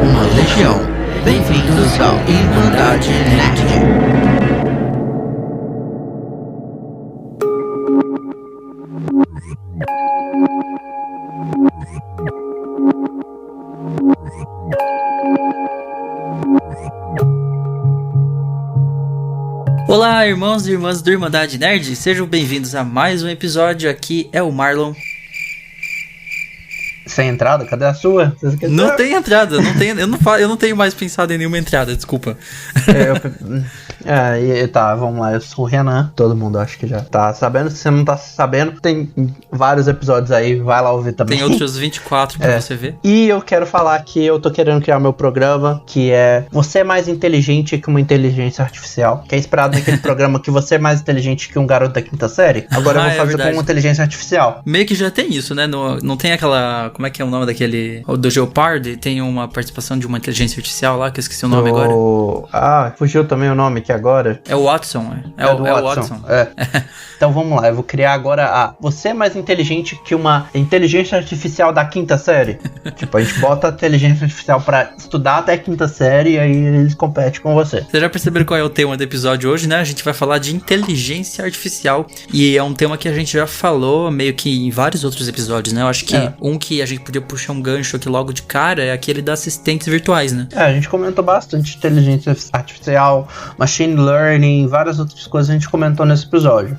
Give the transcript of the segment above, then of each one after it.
uma legião. Bem-vindos ao Irmandade Nerd. Olá, irmãos e irmãs do Irmandade Nerd, sejam bem-vindos a mais um episódio. Aqui é o Marlon. Sem entrada? Cadê a sua? Não tem entrada, eu não tenho mais pensado em nenhuma entrada, desculpa. Tá, vamos lá, eu sou o Renan, todo mundo acho que já tá sabendo. Se você não tá sabendo, tem vários episódios aí, vai lá ouvir também. Tem outros 24 pra você ver. E eu quero falar que eu tô querendo criar meu programa, que é Você é mais inteligente que uma inteligência artificial, que é inspirado naquele programa que você é mais inteligente que um garoto da quinta série. Agora eu vou fazer com uma inteligência artificial. Meio que já tem isso, né? Não tem aquela... Como é que é o nome daquele... O do Jeopardy, tem uma participação de uma inteligência artificial lá, que eu esqueci o nome agora. Ah, fugiu também o nome aqui agora. É o Watson, é o Watson. Então vamos lá, eu vou criar agora Você é mais inteligente que uma inteligência artificial da quinta série. Tipo, a gente bota a inteligência artificial pra estudar até a quinta série e aí eles competem com você. Vocês já perceberam qual é o tema do episódio hoje, né? A gente vai falar de inteligência artificial. E é um tema que a gente já falou meio que em vários outros episódios, né? Eu acho que um que a gente podia puxar um gancho aqui logo de cara é aquele das assistentes virtuais, né? A gente comentou bastante inteligência artificial, machine learning, várias outras coisas a gente comentou nesse episódio.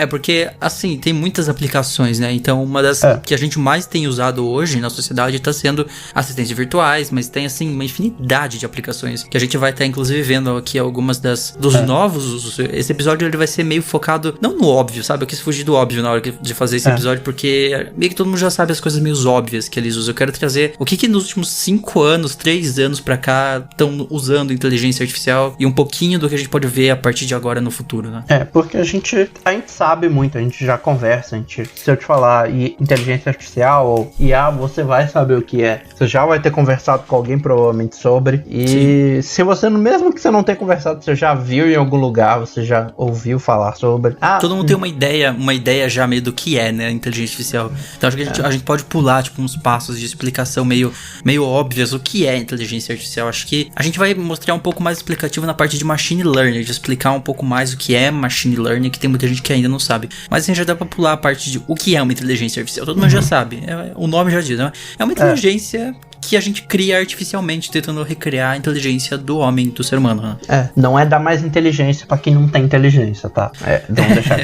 Porque, assim, tem muitas aplicações, né? Então, uma das que a gente mais tem usado hoje na sociedade tá sendo assistentes virtuais, mas tem, assim, uma infinidade de aplicações que a gente vai estar, inclusive, vendo aqui algumas dos novos. Esse episódio, ele vai ser meio focado, não no óbvio, sabe? Eu quis fugir do óbvio na hora de fazer esse episódio, porque meio que todo mundo já sabe as coisas meio óbvias que eles usam. Eu quero trazer o que nos últimos 5 anos, 3 anos pra cá, estão usando inteligência artificial e um pouquinho do que a gente pode ver a partir de agora no futuro, né? Porque a gente sabe muito, a gente já conversa, se eu te falar inteligência artificial ou IA, você vai saber o que é. Você já vai ter conversado com alguém provavelmente sobre, e se você, mesmo que você não tenha conversado, você já viu em algum lugar, você já ouviu falar sobre. Todo mundo tem uma ideia já meio do que é, né, inteligência artificial. Então acho que a gente pode pular, tipo, uns passos de explicação meio óbvios o que é inteligência artificial. Acho que a gente vai mostrar um pouco mais explicativo na parte de machine learning, de explicar um pouco mais o que é machine learning, que tem muita gente que ainda não sabe. Mas assim, já dá pra pular a parte de o que é uma inteligência artificial. Todo mundo já sabe. O nome já diz, né? É uma inteligência que a gente cria artificialmente, tentando recriar a inteligência do homem, do ser humano, né? Não é dar mais inteligência pra quem não tem inteligência, tá? Vamos deixar.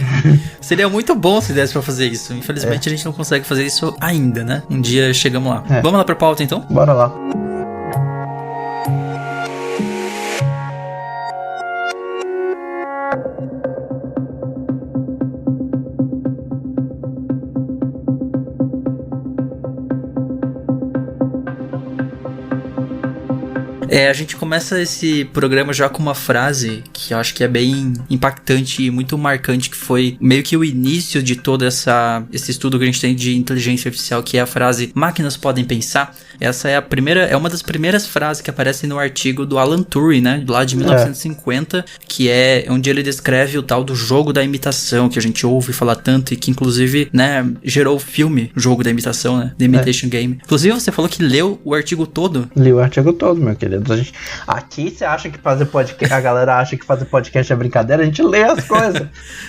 Seria muito bom se desse pra fazer isso. Infelizmente a gente não consegue fazer isso ainda, né? Um dia chegamos lá. Vamos lá pra pauta, então? Bora lá. A gente começa esse programa já com uma frase que eu acho que é bem impactante e muito marcante, que foi meio que o início de todo esse estudo que a gente tem de inteligência artificial, que é a frase "máquinas podem pensar". Essa é uma das primeiras frases que aparecem no artigo do Alan Turing, né, lá de 1950, que é onde ele descreve o tal do jogo da imitação, que a gente ouve falar tanto e que inclusive, né, gerou o filme Jogo da Imitação, né, The Imitation Game. Inclusive você falou que leu o artigo todo. Li o artigo todo, meu querido. Aqui você acha que fazer podcast, a galera acha que fazer podcast é brincadeira, a gente lê as coisas.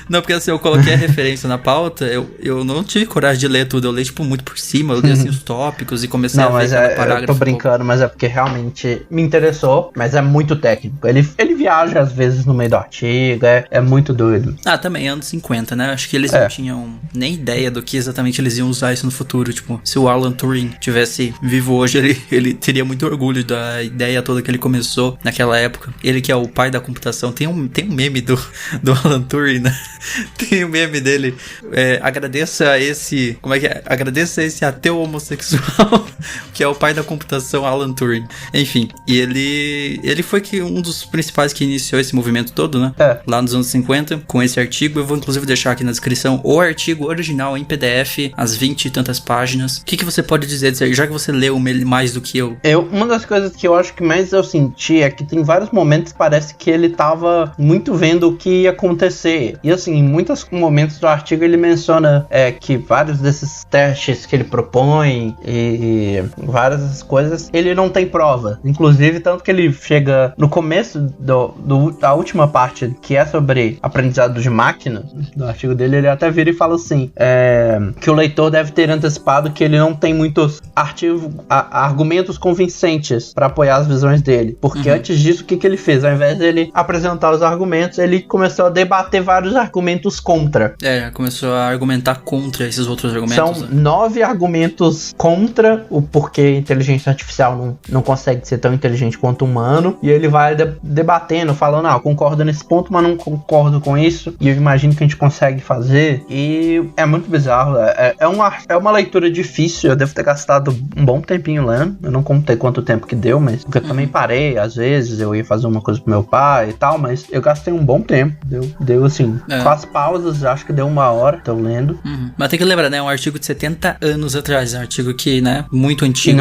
Não, porque assim, eu coloquei a referência na pauta, eu não tive coragem de ler tudo, eu li tipo muito por cima, eu li assim os tópicos e comecei a ver cada parágrafo. Eu tô brincando, mas é porque realmente me interessou, mas é muito técnico. Ele viaja às vezes no meio do artigo, é muito doido. Também anos 50, né? Acho que eles não tinham nem ideia do que exatamente eles iam usar isso no futuro. Tipo, se o Alan Turing tivesse vivo hoje, ele teria muito orgulho da ideia toda que ele começou naquela época. Ele que é o pai da computação. Tem um meme do Alan Turing, né? Tem um meme dele. Agradeça a esse... Como é que é? Agradeça a esse ateu homossexual que é o pai da computação, Alan Turing. Enfim, e ele foi um dos principais que iniciou esse movimento todo, né? Lá nos anos 50, com esse artigo. Eu vou inclusive deixar aqui na descrição o artigo original em PDF, as 20 e tantas páginas. O que você pode dizer disso aí, já que você leu mais do que eu? Uma das coisas que eu acho que mais eu senti é que tem vários momentos que parece que ele tava muito vendo o que ia acontecer. E assim, em muitos momentos do artigo ele menciona que vários desses testes que ele propõe e várias coisas, ele não tem prova. Inclusive, tanto que ele chega no começo da última parte, que é sobre aprendizado de máquina, do artigo dele, ele até vira e fala assim, que o leitor deve ter antecipado que ele não tem muitos argumentos convincentes para apoiar as visões dele. Porque antes disso, o que ele fez? Ao invés dele apresentar os argumentos, ele começou a debater vários argumentos contra. Começou a argumentar contra esses outros argumentos. São 9 argumentos contra o porquê a inteligência artificial não consegue ser tão inteligente quanto o humano. E ele vai debatendo, falando, eu concordo nesse ponto, mas não concordo com isso. E eu imagino que a gente consegue fazer. E é muito bizarro. É uma leitura difícil. Eu devo ter gastado um bom tempinho lendo. Eu não contei quanto tempo que deu, mas porque eu também parei. Às vezes eu ia fazer uma coisa pro meu pai e tal, mas eu gastei um bom tempo. Deu assim, com as pausas, acho que deu 1 hora. Tô lendo. Mas tem que lembrar, né? É um artigo de 70 anos atrás. É um artigo que, né? Muito antigo.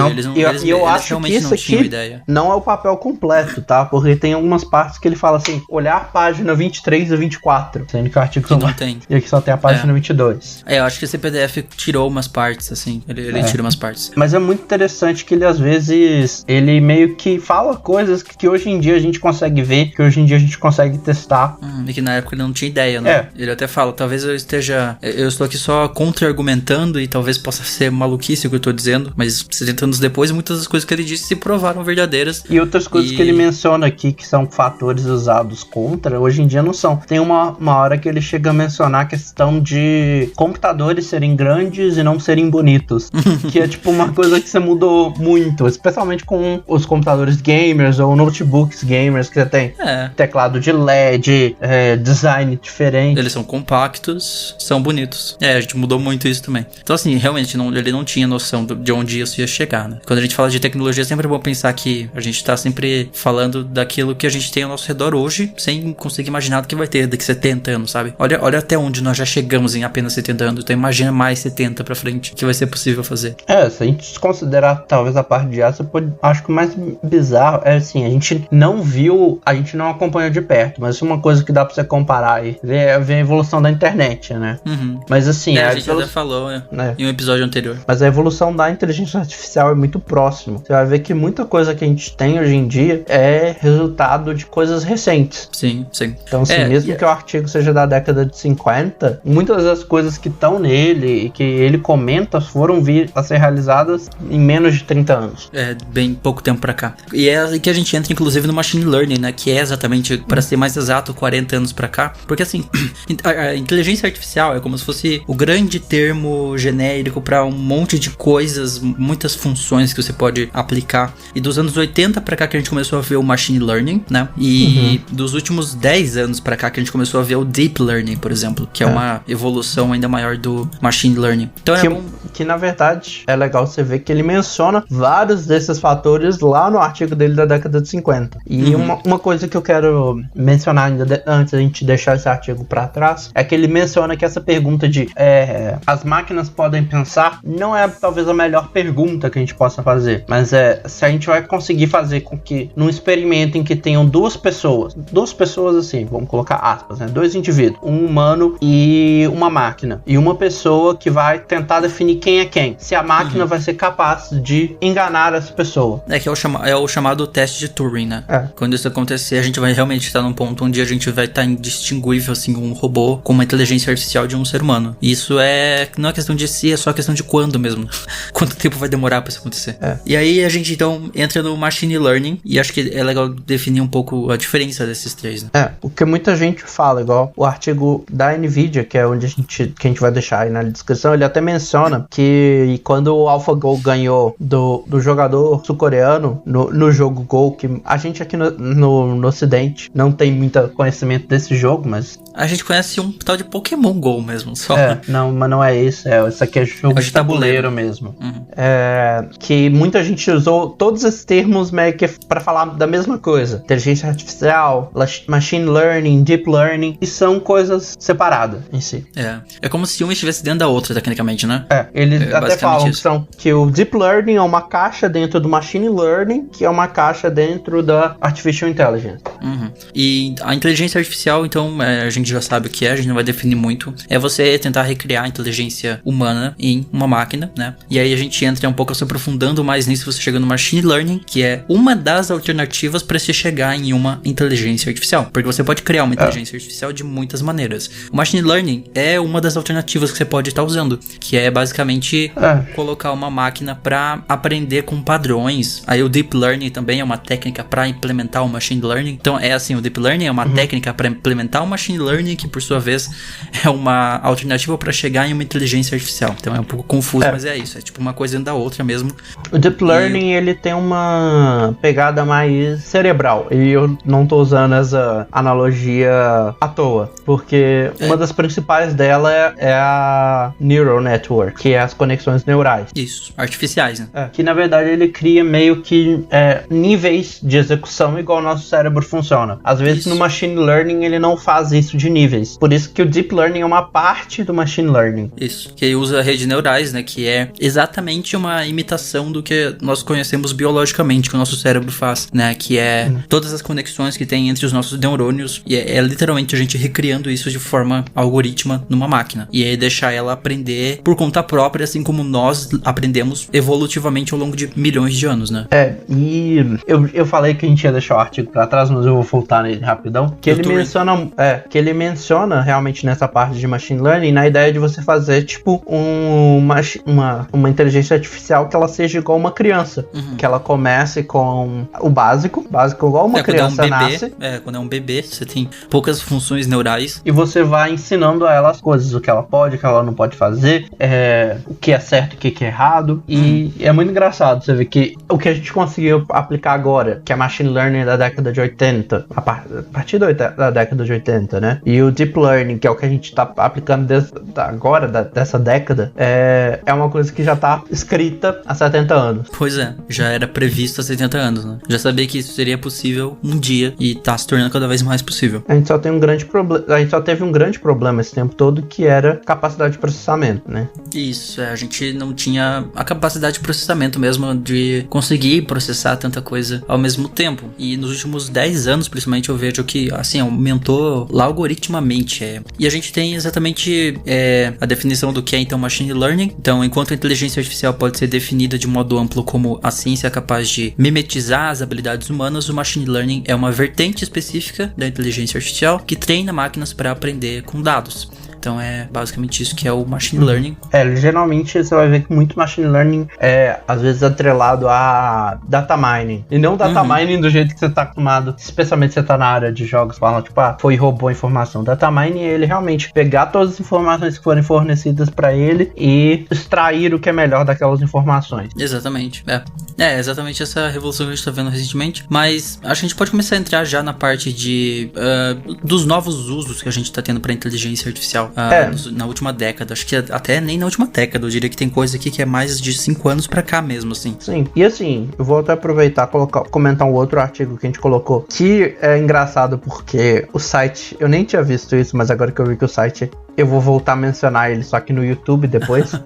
Eu acho que isso aqui não é o papel completo, tá? Porque tem algumas partes que ele fala assim, olhar a página 23 e 24. Sendo que o artigo não tem. E aqui só tem a página 22. Eu acho que esse PDF tirou umas partes, assim. Ele tira umas partes. Mas é muito interessante que ele, às vezes, ele meio que fala coisas que hoje em dia a gente consegue ver, que hoje em dia a gente consegue testar. E que na época ele não tinha ideia, né? Ele até fala, talvez eu estou aqui só contra-argumentando e talvez possa ser maluquice o que eu tô dizendo, mas 70 anos depois, muitas das coisas que ele disse se provaram verdadeiras. E outras coisas que ele menciona aqui, que são fatores usados contra, hoje em dia não são. Tem uma hora que ele chega a mencionar a questão de computadores serem grandes e não serem bonitos. Que é tipo uma coisa que você mudou muito, especialmente com os computadores gamers ou notebooks gamers, que você tem teclado de LED, design diferente. Eles são compactos, são bonitos. A gente mudou muito isso também. Então assim, realmente, ele não tinha noção de onde isso ia chegar, né? Quando a gente fala de tecnologia, é sempre bom pensar que a gente tá sempre falando daquilo que a gente tem ao nosso redor hoje, sem conseguir imaginar o que vai ter daqui 70 anos, sabe? Olha até onde nós já chegamos em apenas 70 anos. Então imagina mais 70 pra frente, que vai ser possível fazer. Se a gente considerar talvez a parte de aço, acho que o mais bizarro é assim, a gente não viu, a gente não acompanhou de perto, mas uma coisa que dá pra você comparar aí, ver a evolução da internet, né? Mas assim... a gente até falou em um episódio anterior. Mas a evolução da inteligência artificial é muito próxima. Você vai ver que muita coisa que a gente tem hoje em dia é resultado de coisas recentes. Sim. Então assim, mesmo que o artigo seja da década de 50, muitas das coisas que estão nele e que ele comenta foram vir a ser realizadas em menos de 30 anos. Bem pouco tempo pra cá. E é aí que a gente entra inclusive no machine learning, né? Que é exatamente, para ser mais exato, 40 anos pra cá. Porque assim, a inteligência artificial é como se fosse o grande termo genérico para um monte de coisas, muitas funções que você pode aplicar. E dos anos 80 pra cá que a gente começou a ver o machine learning, né? E dos últimos 10 anos pra cá que a gente começou a ver o deep learning, por exemplo, que é uma evolução ainda maior do machine learning. Então que na verdade é legal você ver que ele menciona vários desses fatores lá no artigo dele da década de 50. E uma coisa que eu quero mencionar ainda antes da gente deixar esse artigo pra trás, é que ele menciona que essa pergunta de as máquinas podem pensar, não é talvez a melhor pergunta que a gente possa fazer, mas se a gente vai conseguir fazer com que num experimento em que tenham duas pessoas assim, vamos colocar aspas, né, 2 indivíduos, um humano e uma máquina, e uma pessoa que vai tentar definir quem é quem, se a máquina vai ser capaz de enganar essa pessoa. Que é o chamado teste de Turing, né? Quando isso acontecer, a gente vai realmente estar num ponto onde a gente vai estar indistinguível, assim, um robô com uma inteligência artificial de um ser humano. E isso não é questão de si, é só questão de quando mesmo. Quanto tempo vai demorar pra isso acontecer. E aí a gente então entra no machine learning, e acho que é legal definir um pouco a diferença desses três, né? O que muita gente fala, igual o artigo da Nvidia, que é onde que a gente vai deixar aí na descrição, ele até menciona que quando o AlphaGo ganhou do jogador sul-coreano no jogo Go, que a gente aqui no ocidente não tem muito conhecimento desse jogo, mas... A gente conhece um tal de Pokémon Go mesmo, só. Não, mas não é isso. Isso aqui é jogo de tabuleiro mesmo. Que muita gente usou todos esses termos meio que pra falar da mesma coisa. Inteligência artificial, machine learning, deep learning, e são coisas separadas em si. É como se uma estivesse dentro da outra, tecnicamente, né? Eles até falam que o deep learning é uma caixa dentro do machine learning que é uma caixa dentro da Artificial Intelligence. E a inteligência artificial, então, a gente já sabe o que é, a gente não vai definir muito. É você tentar recriar a inteligência humana em uma máquina, né? E aí a gente entra um pouco se aprofundando mais nisso, você chega no Machine Learning, que é uma das alternativas para se chegar em uma inteligência artificial. Porque você pode criar uma inteligência artificial de muitas maneiras. O Machine Learning é uma das alternativas que você pode estar usando, que é basicamente colocar uma máquina para aprender com padrões. Aí o Deep Learning também é uma técnica para implementar o Machine Learning. Então é assim, o Deep Learning é uma técnica para implementar o Machine Learning, que por sua vez é uma alternativa para chegar em uma inteligência artificial. Então é um pouco confuso, mas é isso. É tipo uma coisa dentro da outra mesmo. O Deep Learning, ele tem uma pegada mais cerebral. E eu não tô usando essa analogia à toa. Porque uma das principais dela é a Neural Network, que é as conexões neurais. Isso, artificiais, né? Que na verdade ele cria meio que níveis de execução igual o nosso cérebro funciona. Às vezes no Machine Learning ele não faz isso de níveis. Por isso que o Deep Learning é uma parte do Machine Learning. Isso, que usa redes neurais, né? Que é exatamente uma imitação do que nós conhecemos biologicamente, que o nosso cérebro faz, né? Que é todas as conexões que tem entre os nossos neurônios. E é literalmente a gente recriando isso de forma algorítmica numa máquina. E aí deixar ela aprender por conta própria, assim como nós aprendemos evolutivamente ao longo de milhões de anos, né? E eu falei que a gente ia deixar o artigo pra trás, mas eu vou voltar nele rapidão. Que ele menciona realmente nessa parte de Machine Learning, na ideia de você fazer, tipo, uma inteligência artificial que ela seja igual uma criança. Que ela comece com o básico igual uma criança nasce. Quando é um bebê, você tem poucas funções neurais. E você vai ensinando a ela as coisas, o que ela pode, o que ela não pode fazer, o que é certo e o que é errado. E é muito engraçado você ver que o que a gente conseguiu aplicar agora, que é Machine Learning da década de 80, a partir da década de 80, né? E o Deep Learning, que é o que a gente tá aplicando dessa década, é uma coisa que já tá escrita há 70 anos. Pois é, já era previsto há 70 anos, né? Já sabia que isso seria possível um dia e tá se tornando cada vez mais possível. A gente só tem um grande problema, a gente só teve um grande problema esse tempo todo, que era capacidade de processamento, né? Isso, a gente não tinha a capacidade de processamento mesmo de conseguir processar tanta coisa ao mesmo tempo. E nos últimos 10 anos, principalmente, eu vejo que, assim, aumentou lá algoritmamente. E a gente tem exatamente a definição do que é, então, Machine Learning. Então, enquanto a inteligência artificial pode ser definida de modo amplo como a ciência capaz de mimetizar as habilidades humanas, o Machine Learning é uma vertente específica da inteligência artificial que treina máquinas para aprender com dados. Então é basicamente isso que é o Machine Learning. Geralmente você vai ver que muito Machine Learning é, às vezes, atrelado a Data Mining. E não Data Mining do jeito que você tá acostumado, especialmente se você tá na área de jogos, falando, tipo, foi roubou a informação. Data Mining é ele realmente pegar todas as informações que forem fornecidas para ele e extrair o que é melhor daquelas informações. Exatamente. É exatamente essa revolução que a gente tá vendo recentemente. Mas acho que a gente pode começar a entrar já na parte dos novos usos que a gente tá tendo pra inteligência artificial. Na última década, acho que até nem na última década, eu diria que tem coisa aqui que é mais de 5 anos pra cá mesmo, assim. Sim, e assim, eu vou até aproveitar e comentar um outro artigo que a gente colocou, que é engraçado porque o site, eu nem tinha visto isso, mas agora que eu vi que o site, eu vou voltar a mencionar ele só que no YouTube depois. Sim.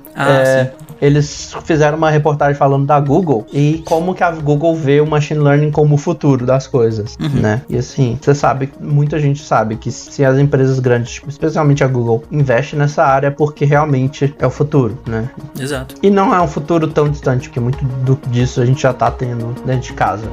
Eles fizeram uma reportagem falando da Google e como que a Google vê o Machine Learning como o futuro das coisas, né? E assim, você sabe, muita gente sabe que se as empresas grandes, tipo, especialmente a Google, investem nessa área é porque realmente é o futuro, né? Exato. E não é um futuro tão distante, porque muito disso a gente já tá tendo dentro de casa.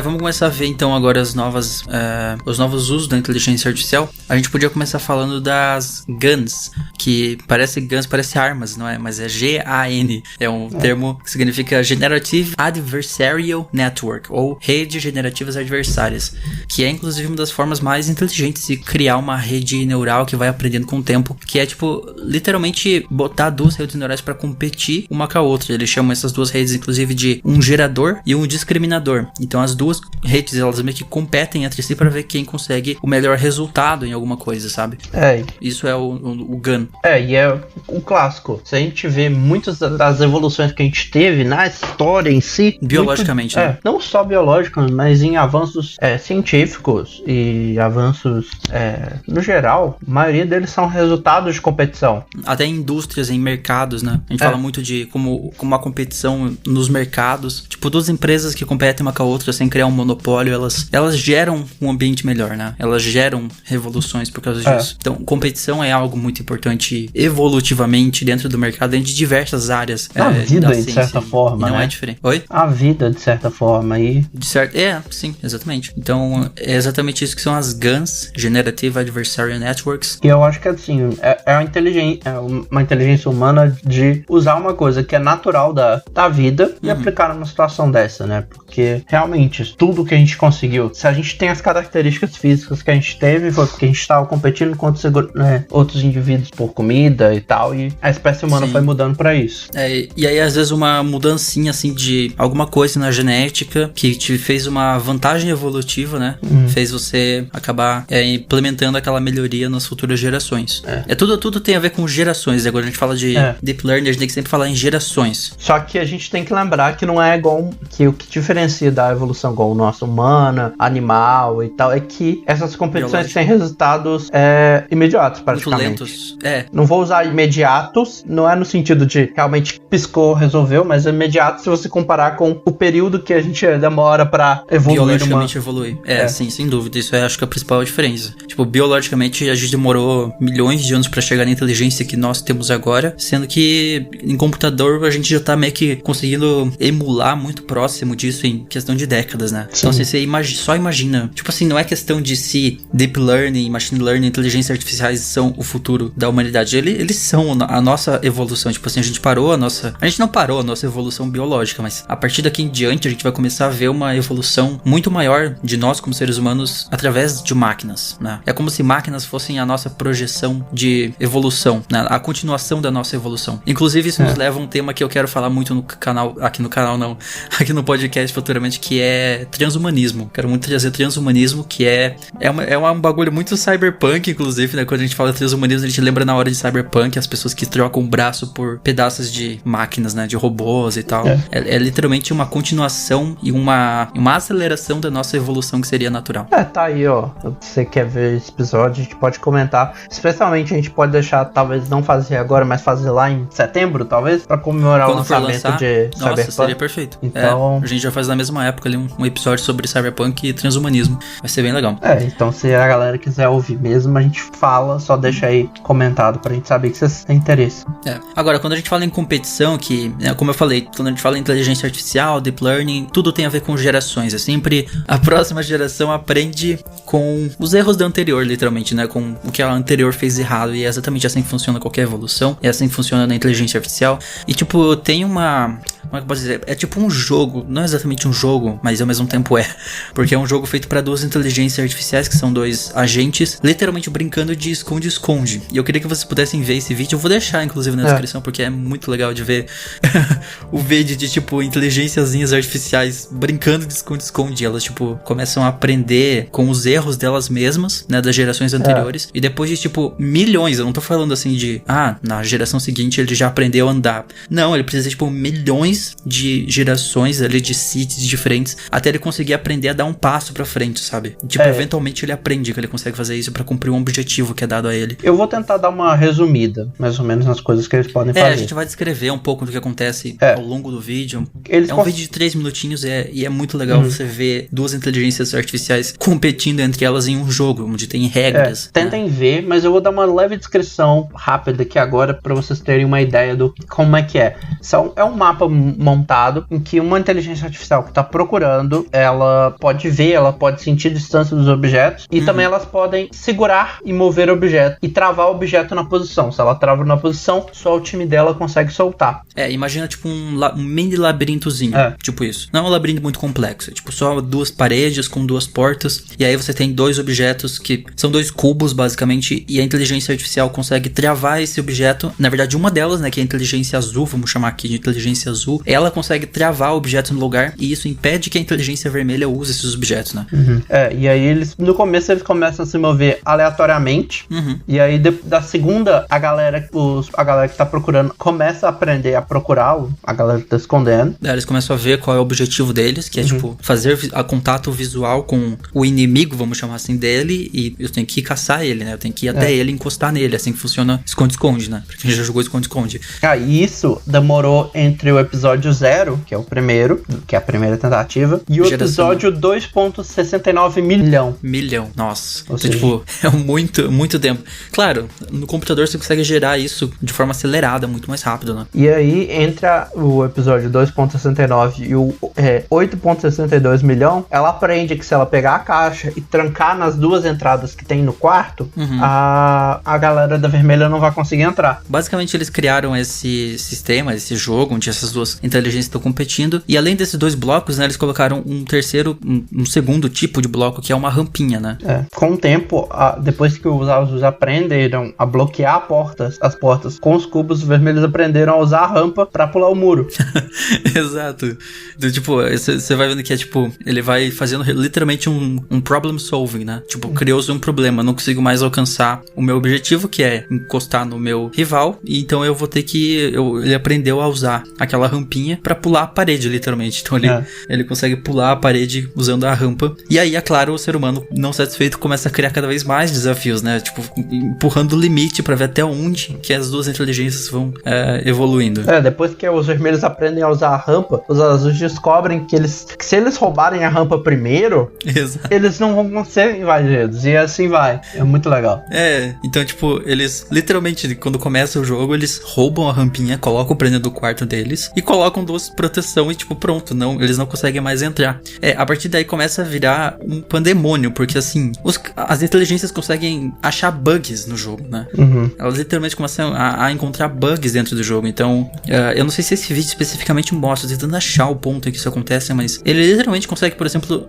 Vamos começar a ver então agora os novos usos da inteligência artificial. A gente podia começar falando das GANs, que parece armas, não é? Mas é GAN. É um termo que significa Generative Adversarial Network, ou Redes Generativas Adversárias, que é inclusive uma das formas mais inteligentes de criar uma rede neural que vai aprendendo com o tempo, que é tipo, literalmente botar duas redes neurais para competir uma com a outra. Eles chamam essas duas redes inclusive de um gerador e um discriminador. Então as as duas redes, elas meio que competem entre si pra ver quem consegue o melhor resultado em alguma coisa, sabe? Isso é o GAN. E é o clássico. Se a gente vê muitas das evoluções que a gente teve na história em si... Biologicamente, né? Não só biológicos, mas em avanços científicos e avanços no geral, a maioria deles são resultados de competição. Até em indústrias, em mercados, né? A gente fala muito de como a competição nos mercados. Tipo, duas empresas que competem uma com a outra sem criar um monopólio, elas geram um ambiente melhor, né? Elas geram revoluções por causa disso. Então, competição é algo muito importante evolutivamente dentro do mercado, dentro de diversas áreas. A vida, de certa forma, não né? é diferente. Oi? A vida, de certa forma. De certo, sim, exatamente. Então, é exatamente isso que são as GANs, Generative Adversarial Networks. E eu acho que, assim, é uma inteligência humana de usar uma coisa que é natural da vida e aplicar numa situação dessa, né? Porque, realmente, tudo que a gente conseguiu, se a gente tem as características físicas que a gente teve, foi porque a gente estava competindo contra outros indivíduos por comida e tal, e a espécie humana foi mudando pra isso. E aí, às vezes, uma mudancinha, assim, de alguma coisa na genética que te fez uma vantagem evolutiva, né? Fez você acabar implementando aquela melhoria nas futuras gerações. Tudo tem a ver com gerações. Agora a gente fala de Deep Learning, a gente tem que sempre falar em gerações. Só que a gente tem que lembrar que não é igual, que o que diferencia da evolução igual nossa humana, animal e tal, é que essas competições têm resultados imediatos, praticamente. Muito lentos. Não vou usar imediatos, não é no sentido de realmente piscou, resolveu, mas é imediato se você comparar com o período que a gente demora pra evoluir. Biologicamente evoluir. Sim, sem dúvida. Isso acho que é a principal diferença. Tipo, biologicamente a gente demorou milhões de anos pra chegar na inteligência que nós temos agora, sendo que em computador a gente já tá meio que conseguindo emular muito próximo disso em questão de décadas, né? Sim. Então assim, você só imagina. Tipo assim, não é questão de se Deep Learning, Machine Learning, inteligências artificiais são o futuro da humanidade. Eles são a nossa evolução. Tipo assim, a gente não parou a nossa evolução biológica, mas a partir daqui em diante a gente vai começar a ver uma evolução muito maior de nós como seres humanos através de máquinas, né? É como se máquinas fossem a nossa projeção de evolução, né? A continuação da nossa evolução. Inclusive isso nos leva a um tema que eu quero falar muito aqui no podcast futuramente, que é transhumanismo. Quero muito trazer transhumanismo, que é um bagulho muito cyberpunk, inclusive, né? Quando a gente fala transhumanismo, a gente lembra na hora de cyberpunk as pessoas que trocam o braço por pedaços de máquinas, né? De robôs e tal. É literalmente uma continuação e uma aceleração da nossa evolução que seria natural. Tá aí, ó. Se você quer ver esse episódio, a gente pode comentar. Especialmente a gente pode deixar, talvez não fazer agora, mas fazer lá em setembro, talvez, pra comemorar quando o lançamento de Nossa, Cyberpunk. seria perfeito. Então... a gente já faz na mesma época ali um episódio sobre Cyberpunk e transhumanismo. Vai ser bem legal. Então se a galera quiser ouvir mesmo, a gente fala, só deixa aí comentado pra gente saber que vocês têm interesse. Agora, quando a gente fala em competição, que, como eu falei, quando a gente fala em inteligência artificial, deep learning, tudo tem a ver com gerações. É sempre a próxima geração aprende com os erros da anterior, literalmente, né? Com o que a anterior fez errado. E é exatamente assim que funciona qualquer evolução. É assim que funciona na inteligência artificial. E, tipo, tem uma... Como é que eu posso dizer? É tipo um jogo, não é exatamente um jogo, mas ao mesmo tempo porque é um jogo feito para duas inteligências artificiais, que são dois agentes, literalmente brincando de esconde-esconde. E eu queria que vocês pudessem ver esse vídeo, eu vou deixar inclusive na descrição, porque é muito legal de ver o vídeo de tipo inteligênciazinhas artificiais brincando de esconde-esconde. Elas tipo começam a aprender com os erros delas mesmas, né, das gerações anteriores, e depois de tipo milhões, eu não tô falando assim de na geração seguinte ele já aprendeu a andar. Não, ele precisa de tipo milhões de gerações ali de cities diferentes até ele conseguir aprender a dar um passo pra frente, sabe? Tipo, eventualmente ele aprende que ele consegue fazer isso pra cumprir um objetivo que é dado a ele. Eu vou tentar dar uma resumida, mais ou menos, nas coisas que eles podem fazer. A gente vai descrever um pouco do que acontece ao longo do vídeo. Um vídeo de 3 minutinhos e é muito legal você ver duas inteligências artificiais competindo entre elas em um jogo, onde tem regras. Tentem ver, mas eu vou dar uma leve descrição rápida aqui agora pra vocês terem uma ideia do como é que é. É um mapa montado em que uma inteligência artificial que está procurando, ela pode ver, ela pode sentir a distância dos objetos e também elas podem segurar e mover o objeto e travar o objeto na posição. Se ela trava na posição, só o time dela consegue soltar. Imagina tipo um mini labirintozinho, tipo isso. Não é um labirinto muito complexo, é tipo só duas paredes com duas portas e aí você tem dois objetos que são dois cubos basicamente e a inteligência artificial consegue travar esse objeto. Na verdade uma delas, né, que é a inteligência azul, vamos chamar aqui de inteligência azul, azul, ela consegue travar objetos no lugar e isso impede que a inteligência vermelha use esses objetos, né? E aí no começo eles começam a se mover aleatoriamente, e aí da segunda, a galera que tá procurando começa a aprender a procurar a galera que tá escondendo. Eles começam a ver qual é o objetivo deles, que é tipo, fazer contato visual com o inimigo, vamos chamar assim, dele, e eu tenho que caçar ele, né? Eu tenho que ir até ele e encostar nele, assim que funciona esconde-esconde, né? Pra quem já jogou esconde-esconde. E isso demorou entre o episódio 0, que é o primeiro, que é a primeira tentativa, e o episódio 2.69 milhão. Nossa. Então, tipo, é muito tempo. Claro, no computador você consegue gerar isso de forma acelerada, muito mais rápido, né? E aí, entre o episódio 2.69 e o 8.62 milhão, ela aprende que se ela pegar a caixa e trancar nas duas entradas que tem no quarto, a galera da vermelha não vai conseguir entrar. Basicamente, eles criaram esse sistema, esse jogo, onde essas duas inteligências estão competindo. E além desses dois blocos, né, eles colocaram um segundo tipo de bloco, que é uma rampinha, né? Com o tempo, depois que os azul aprenderam a bloquear as portas com os cubos, os vermelhos aprenderam a usar a rampa pra pular o muro. Exato. Então, tipo, você vai vendo que é tipo, ele vai fazendo literalmente um problem solving, né? Tipo, criou-se um problema, não consigo mais alcançar o meu objetivo, que é encostar no meu rival, e então eu vou ter que... ele aprendeu a usar aquela rampinha pra pular a parede, literalmente. Então ele consegue pular a parede usando a rampa. E aí, é claro, o ser humano não satisfeito começa a criar cada vez mais desafios, né? Tipo, empurrando o limite pra ver até onde que as duas inteligências vão evoluindo. Depois que os vermelhos aprendem a usar a rampa, os azuis descobrem que se eles roubarem a rampa primeiro, eles não vão ser invadidos. E assim vai. É muito legal. Então, tipo, eles literalmente, quando começa o jogo, eles roubam a rampinha, colocam o prêmio do quarto deles e colocam duas proteção e, tipo, pronto, eles não conseguem mais entrar. A partir daí começa a virar um pandemônio, porque assim, as inteligências conseguem achar bugs no jogo, né? Elas literalmente começam a encontrar bugs dentro do jogo. Então, eu não sei se esse vídeo especificamente mostra, tentando achar o ponto em que isso acontece, mas ele literalmente consegue, por exemplo,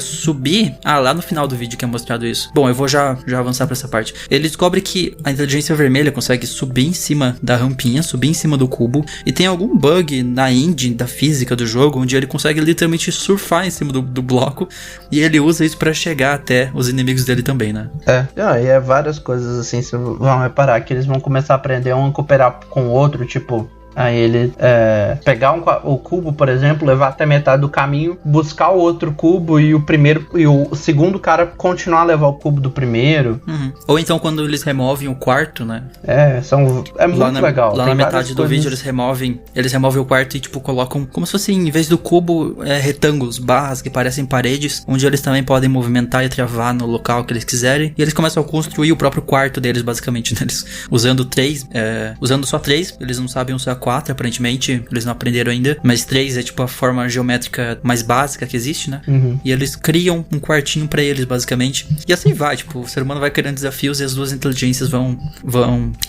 subir. Lá no final do vídeo que é mostrado isso. Bom, eu vou já avançar pra essa parte. Ele descobre que a inteligência vermelha consegue subir em cima da rampinha, subir em cima do cubo, e tem algum bug na engine da física do jogo, onde ele consegue literalmente surfar em cima do bloco, e ele usa isso pra chegar até os inimigos dele também, né? E várias coisas assim, vocês vão reparar que eles vão começar a aprender um a cooperar com o outro, tipo... Aí ele pegar o cubo, por exemplo, levar até metade do caminho, buscar o outro cubo e o segundo cara continuar a levar o cubo do primeiro. Ou então quando eles removem o quarto, né? É muito legal. Lá na metade do vídeo eles removem o quarto e tipo colocam como se fosse, em vez do cubo, retângulos, barras que parecem paredes, onde eles também podem movimentar e travar no local que eles quiserem. E eles começam a construir o próprio quarto deles, basicamente, né? Eles usando só 3, eles não sabem usar 4, aparentemente, eles não aprenderam ainda, mas 3 é tipo a forma geométrica mais básica que existe, né? E eles criam um quartinho pra eles, basicamente, e assim vai, tipo, o ser humano vai criando desafios e as duas inteligências vão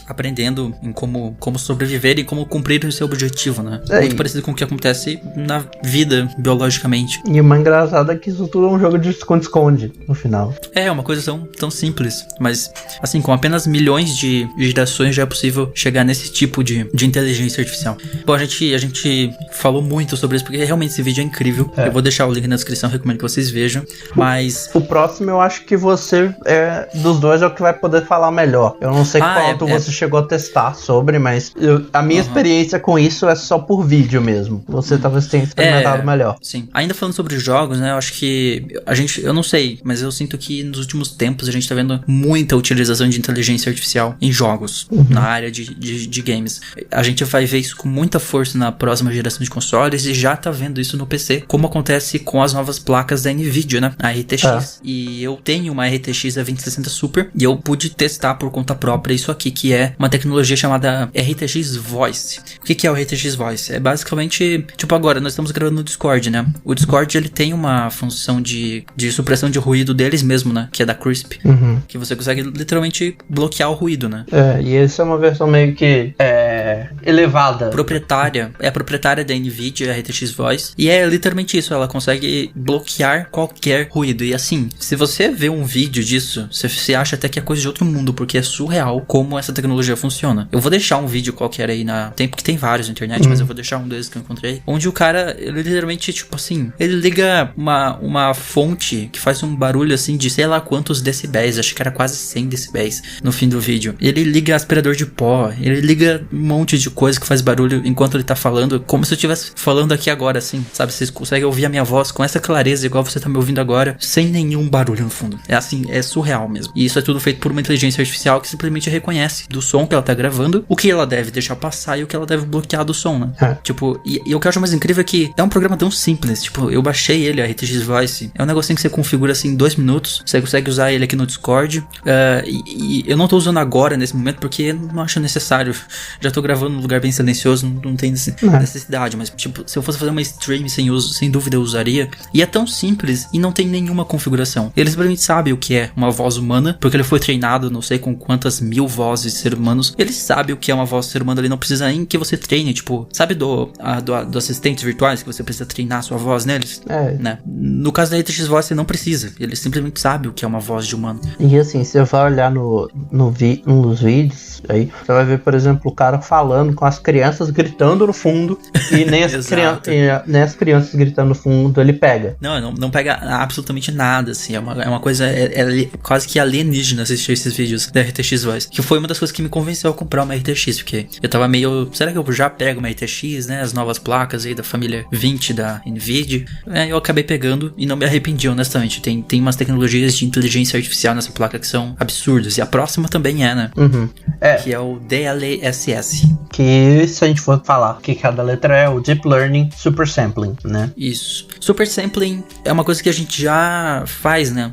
aprendendo em como sobreviver e como cumprir o seu objetivo, né? Muito parecido com o que acontece na vida, biologicamente. E o mais engraçado é que isso tudo é um jogo de esconde-esconde, no final. Uma coisa tão simples, mas assim, com apenas milhões de gerações já é possível chegar nesse tipo de inteligência artificial. Bom, a gente falou muito sobre isso, porque realmente esse vídeo é incrível. Eu vou deixar o link na descrição, recomendo que vocês vejam. Mas... O próximo eu acho que você, dos dois, é o que vai poder falar melhor. Eu não sei quanto você chegou a testar sobre, mas a minha experiência com isso é só por vídeo mesmo. Você talvez tenha experimentado melhor. Sim. Ainda falando sobre jogos, né, eu acho que eu não sei, mas eu sinto que nos últimos tempos a gente tá vendo muita utilização de inteligência artificial em jogos, na área de games. A gente vai ver isso com muita força na próxima geração de consoles e já tá vendo isso no PC, como acontece com as novas placas da Nvidia, né? A RTX. E eu tenho uma RTX 2060 Super e eu pude testar por conta própria isso aqui, que é uma tecnologia chamada RTX Voice. O que é o RTX Voice? É basicamente, tipo, agora nós estamos gravando no Discord, né? O Discord, ele tem uma função de supressão de ruído deles mesmo, né? Que é da Crisp. Que você consegue literalmente bloquear o ruído, né? E essa é uma versão meio que elevada. É a proprietária da NVIDIA, a RTX Voice, e é literalmente isso, ela consegue bloquear qualquer ruído. E assim, se você vê um vídeo disso, você acha até que é coisa de outro mundo, porque é surreal como essa tecnologia funciona. Eu vou deixar um vídeo qualquer aí porque tem vários na internet, mas eu vou deixar um desses que eu encontrei, onde o cara, ele literalmente, tipo assim, ele liga uma fonte que faz um barulho assim de sei lá quantos decibéis, acho que era quase 100 decibéis no fim do vídeo. Ele liga aspirador de pó, ele liga um monte de coisa que faz barulho enquanto ele tá falando, como se eu estivesse falando aqui agora, assim, sabe? Vocês conseguem ouvir a minha voz com essa clareza, igual você tá me ouvindo agora, sem nenhum barulho no fundo. É assim, é surreal mesmo. E isso é tudo feito por uma inteligência artificial que simplesmente reconhece do som que ela tá gravando, o que ela deve deixar passar e o que ela deve bloquear do som, né? Tipo, e o que eu acho mais incrível é que é um programa tão simples. Tipo, eu baixei ele, a RTX Voice. É um negocinho que você configura assim em 2 minutos. Você consegue usar ele aqui no Discord. E eu não tô usando agora, nesse momento, porque não acho necessário. Já tô gravando num lugar bem silencioso, não tem necessidade. Mas, tipo, se eu fosse fazer uma stream sem uso, sem dúvida eu usaria. E é tão simples e não tem nenhuma configuração. Ele simplesmente sabe o que é uma voz humana, porque ele foi treinado, não sei com quantas mil vozes de seres humanos. Ele sabe o que é uma voz de ser humano, ele não precisa nem que você treine, tipo, sabe do assistentes virtuais que você precisa treinar a sua voz neles? Né? No caso da RTX Voice, você não precisa. Ele simplesmente sabe o que é uma voz de humano. E assim, se você vai olhar nos vídeos, aí você vai ver, por exemplo, o cara falando com as crianças gritando no fundo e nem as crianças gritando no fundo ele pega. Não pega absolutamente nada, assim. É uma coisa quase que alienígena assistir esses vídeos da RTX Voice. Que foi uma das coisas que me convenceu a comprar uma RTX, porque eu tava meio... Será que eu já pego uma RTX, né? As novas placas aí da família 20 da NVIDIA. Eu acabei pegando e não me arrependi, honestamente. Tem umas tecnologias de inteligência artificial nessa placa que são absurdas. E a próxima também né? Que é o DLSS. Que, se a gente for falar o que cada letra é, o Deep Learning Super Sampling, né? Isso. Super Sampling é uma coisa que a gente já faz, né?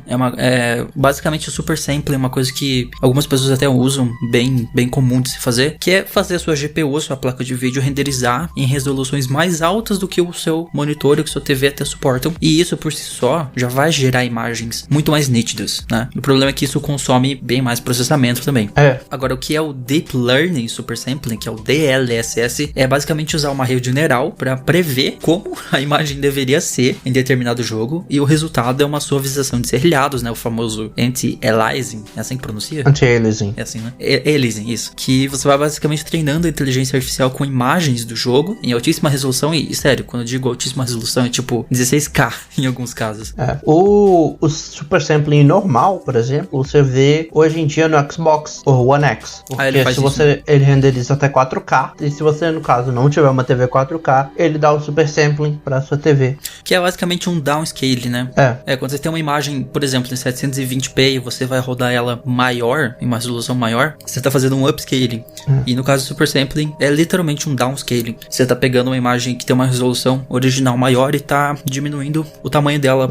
Basicamente o Super Sampling é uma coisa que algumas pessoas até usam, bem comum de se fazer, que é fazer a sua GPU, a sua placa de vídeo, renderizar em resoluções mais altas do que o seu monitor e o que sua TV até suportam. E isso por si só já vai gerar imagens muito mais nítidas, né? O problema é que isso consome bem mais processamento também. Agora, o que é o Deep Learning Super Sampling, que é o DLSS, é basicamente usar uma rede neural para prever como a imagem deveria ser em determinado jogo, e o resultado é uma suavização de serrilhados, né? O famoso anti-aliasing, é assim que pronuncia? Anti-aliasing. É assim, né? Aliasing, isso. Que você vai basicamente treinando a inteligência artificial com imagens do jogo em altíssima resolução, e sério, quando eu digo altíssima resolução é tipo 16K em alguns casos. O Super Sampling normal, por exemplo, você vê hoje em dia no Xbox ou One X. Porque ele renderiza até 4K, e se você, no caso, não tiver uma TV 4K, ele dá o Super Sampling pra sua TV. Que é basicamente um downscale, né? Quando você tem uma imagem, por exemplo, em 720p e você vai rodar ela maior, em uma resolução maior, você tá fazendo um upscaling. E no caso do Super Sampling, é literalmente um downscaling. Você tá pegando uma imagem que tem uma resolução original maior e tá diminuindo o tamanho dela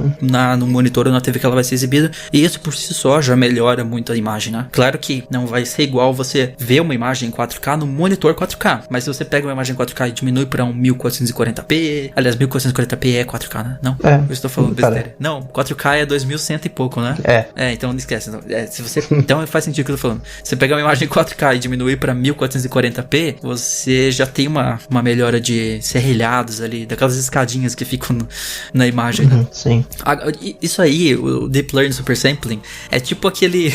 no monitor ou na TV que ela vai ser exibida. E isso por si só já melhora muito a imagem, né? Claro que não vai ser igual você ver uma imagem em 4K no monitor 4K. Mas se você pega uma imagem 4K e diminui pra um 1440p... Aliás, 1440p é 4K, né? Não, eu estou falando besteira. Não, 4K é 2100 e pouco, né? Então não esquece. Então faz sentido o que eu tô falando. Se você pegar uma imagem 4K e diminuir pra 1440p, você já tem uma melhora de serrilhados ali, daquelas escadinhas que ficam na imagem, né? Sim. Isso aí, o Deep Learning Super Sampling, é tipo aquele...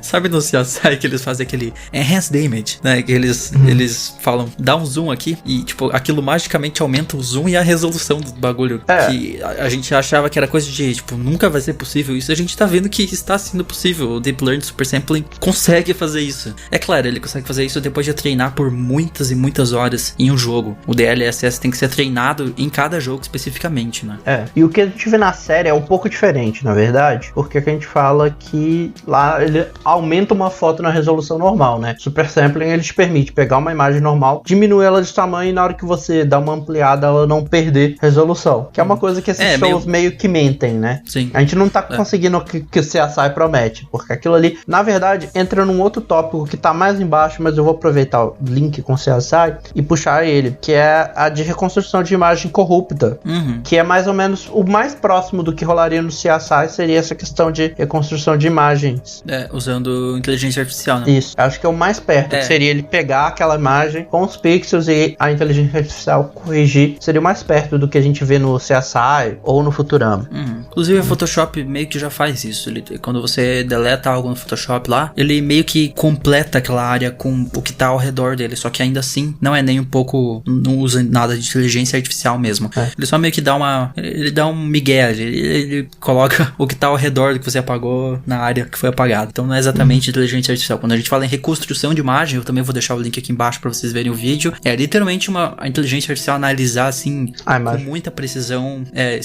Sabe no CSI que eles fazem aquele Enhanced Image, né? Que eles falam, dá um zoom aqui e, tipo, aquilo magicamente aumenta o zoom e a resolução do bagulho. Que a gente achava que era coisa de, tipo, nunca vai ser possível isso. A gente tá vendo que está sendo possível. O Deep Learning Super Sampling consegue fazer isso. É claro, ele consegue fazer isso depois de treinar por muitas e muitas horas em um jogo. O DLSS tem que ser treinado em cada jogo especificamente, né? E o que a gente vê na série é um pouco diferente, na verdade, porque a gente fala que lá ele aumenta uma foto na resolução normal, né? Super Sampling, ele te permite pegar uma imagem normal, diminuir ela de tamanho e na hora que você dá uma ampliada, ela não perder resolução. Que é uma coisa que esses shows meio que mentem, né? Sim. A gente não tá conseguindo o que o CSI promete, porque aquilo ali, na verdade, entra num outro tópico que tá mais embaixo, mas eu vou aproveitar o link com o CSI e puxar ele, que é a de reconstrução de imagem corrupta, que é mais ou menos o mais próximo do que rolaria no CSI, seria essa questão de reconstrução de imagens. Usando inteligência artificial, né? Isso, acho que é o mais perto, que seria ele pegar aquela imagem com os pixels e a inteligência artificial corrigir, seria o mais perto do que a gente vê no CSI ou no Futurama. Inclusive o Photoshop meio que já faz isso. Quando você deleta algo no Photoshop lá, ele meio que completa aquela área com o que tá ao redor dele, só que ainda assim não é nem um pouco, não usa nada de inteligência artificial mesmo. Ele só meio que dá ele dá um migué, ele coloca o que tá ao redor do que você apagou na área que foi apagada. Então não é exatamente inteligência artificial. Quando a gente fala em reconstrução de imagem, eu também vou deixar o link aqui embaixo pra vocês verem o vídeo. É literalmente a inteligência artificial analisar assim com muita precisão. É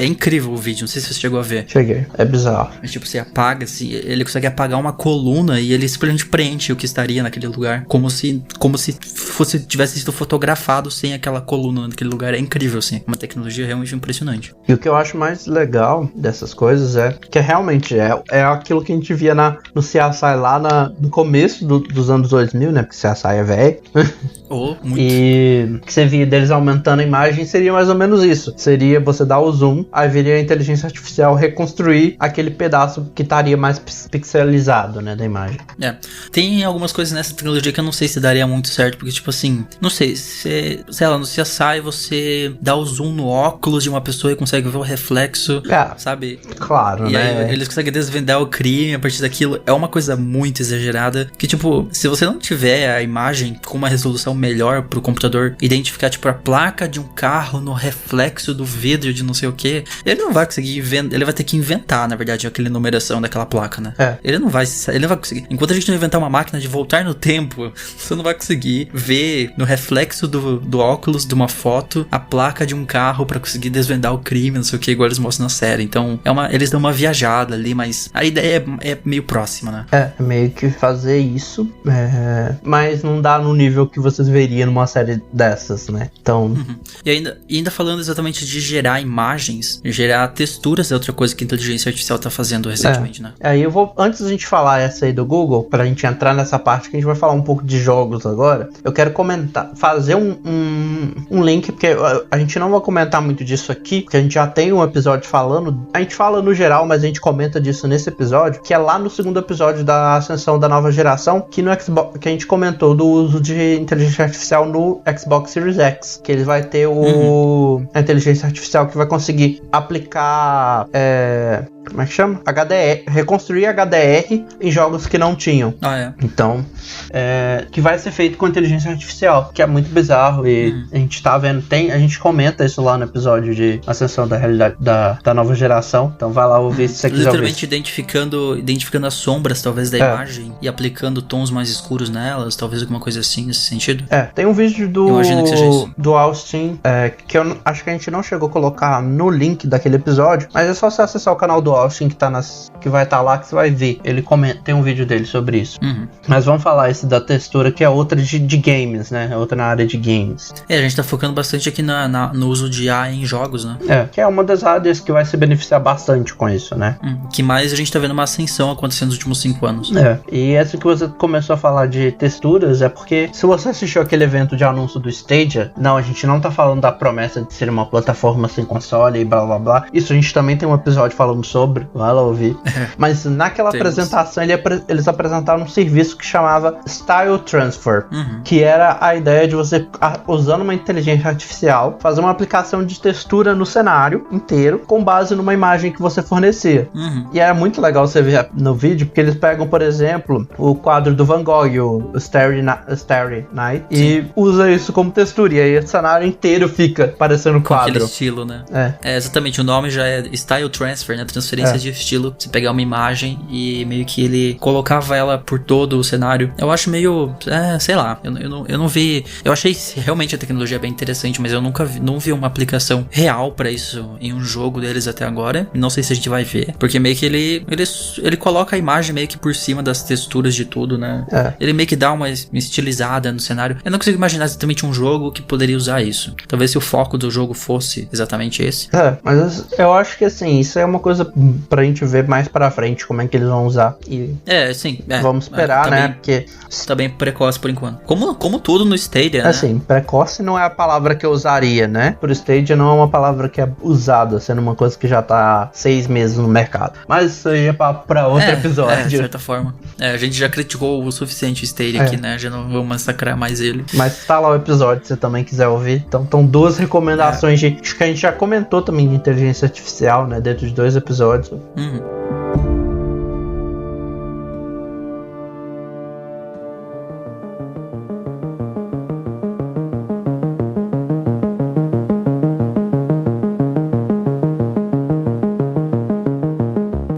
incrível o vídeo, não sei se você chegou a ver. Cheguei, é bizarro. Mas, tipo, você apaga assim, ele consegue apagar uma coluna e ele simplesmente preenche o que estaria naquele lugar, como se tivesse sido fotografado sem aquela coluna naquele lugar. É incrível, assim, uma tecnologia realmente impressionante. E o que eu acho mais legal dessas coisas é que realmente é aquilo que a gente via no CSI lá no começo dos anos 2000, né, porque CSI é velho. Muito. E que você via deles aumentando a imagem, seria mais ou menos isso. Seria você dar o zoom, aí viria a inteligência artificial reconstruir aquele pedaço que estaria mais pixelizado, né, da imagem. Tem algumas coisas nessa tecnologia que eu não sei se daria muito certo, porque tipo assim, não sei, sei lá, no CSI você dá o zoom no óculos de uma pessoa e consegue ver o reflexo, sabe? Claro, e né? aí eles conseguem desvendar o crime a partir daquilo. É uma coisa muito exagerada, que tipo, se você não tiver a imagem com uma resolução melhor pro computador identificar tipo a placa de um carro no reflexo do vidro de não sei o que, ele não vai conseguir ele vai ter que inventar, na verdade, aquela numeração daquela placa, né? Ele não vai conseguir. Enquanto a gente não inventar uma máquina de voltar no tempo, você não vai conseguir ver no reflexo do óculos de uma foto a placa de um carro pra conseguir desvendar o crime, não sei o que, igual eles mostram na série. Então, eles dão uma viajada ali, mas a ideia é meio próxima, né? Meio que fazer isso, mas não dá no nível que vocês veriam numa série dessas, né? Então... E ainda falando exatamente de gerar imagens, gerar texturas é outra coisa que a inteligência artificial tá fazendo recentemente, né? Aí antes da gente falar essa aí do Google, pra gente entrar nessa parte que a gente vai falar um pouco de jogos agora, eu quero fazer um link, porque a gente não vai comentar muito disso aqui, porque a gente já tem um episódio falando, a gente fala no geral, mas a gente comenta disso nesse episódio, que é lá no segundo episódio da ascensão da nova geração, que no Xbox, que a gente comentou do uso de inteligência artificial no Xbox Series X, que ele vai ter a inteligência artificial que vai conseguir aplicar como é que chama? HDR, reconstruir HDR em jogos que não tinham. Então, que vai ser feito com inteligência artificial, que é muito bizarro e a gente tá vendo, a gente comenta isso lá no episódio de Ascensão da Realidade da nova geração, então vai lá ouvir se você quiser ouvir. Literalmente identificando as sombras, talvez da imagem e aplicando tons mais escuros nelas, talvez alguma coisa assim nesse sentido. Tem um vídeo do Austin, que eu acho que a gente não chegou a colocar no link daquele episódio, mas é só você acessar o canal do Austin que vai estar lá, que você vai ver. Ele tem um vídeo dele sobre isso. Mas vamos falar esse da textura, que é outra de games, né? Outra na área de games. A gente tá focando bastante aqui no uso de IA em jogos, né? Que é uma das áreas que vai se beneficiar bastante com isso, né? Que mais a gente tá vendo uma ascensão acontecendo nos últimos 5 anos. E essa que você começou a falar de texturas é porque, se você assistiu aquele evento de anúncio do Stadia, a gente não tá falando da promessa de ser uma plataforma sem console e blá blá blá. Isso a gente também tem um episódio falando sobre, vai lá ouvir. Mas naquela apresentação eles apresentaram um serviço que chamava Style Transfer, que era a ideia de você, usando uma inteligência artificial, fazer uma aplicação de textura no cenário inteiro, com base numa imagem que você fornecia. E era muito legal você ver no vídeo, porque eles pegam, por exemplo, o quadro do Van Gogh, o Starry Night, e usa isso como textura, e aí o cenário inteiro fica parecendo quadro. Aquele estilo, né? Exatamente, o nome já é Style Transfer, né? Transferência de estilo. Você pegar uma imagem e meio que ele colocava ela por todo o cenário. Eu acho meio... sei lá. Eu não vi... Eu achei realmente a tecnologia bem interessante, mas eu não vi uma aplicação real pra isso em um jogo deles até agora. Não sei se a gente vai ver. Porque meio que ele coloca a imagem meio que por cima das texturas de tudo, né? Ele meio que dá uma estilizada no cenário. Eu não consigo imaginar exatamente um jogo que poderia usar isso. Talvez se o foco do jogo fosse fosse exatamente esse. Mas eu acho que assim, isso é uma coisa pra gente ver mais pra frente, como é que eles vão usar. E sim. vamos esperar, né? Porque tá bem precoce por enquanto. Como tudo no Stadia, né? Assim, precoce não é a palavra que eu usaria, né? Por Stadia não é uma palavra que é usada, sendo uma coisa que já tá há 6 meses no mercado. Mas isso aí é pra outro episódio. De certa forma. A gente já criticou o suficiente o Stadia aqui, né? Já não vamos massacrar mais ele. Mas tá lá o episódio, se você também quiser ouvir. Então, estão 2 recomendações acho que a gente já comentou também de inteligência artificial, né? Dentro de 2 episódios.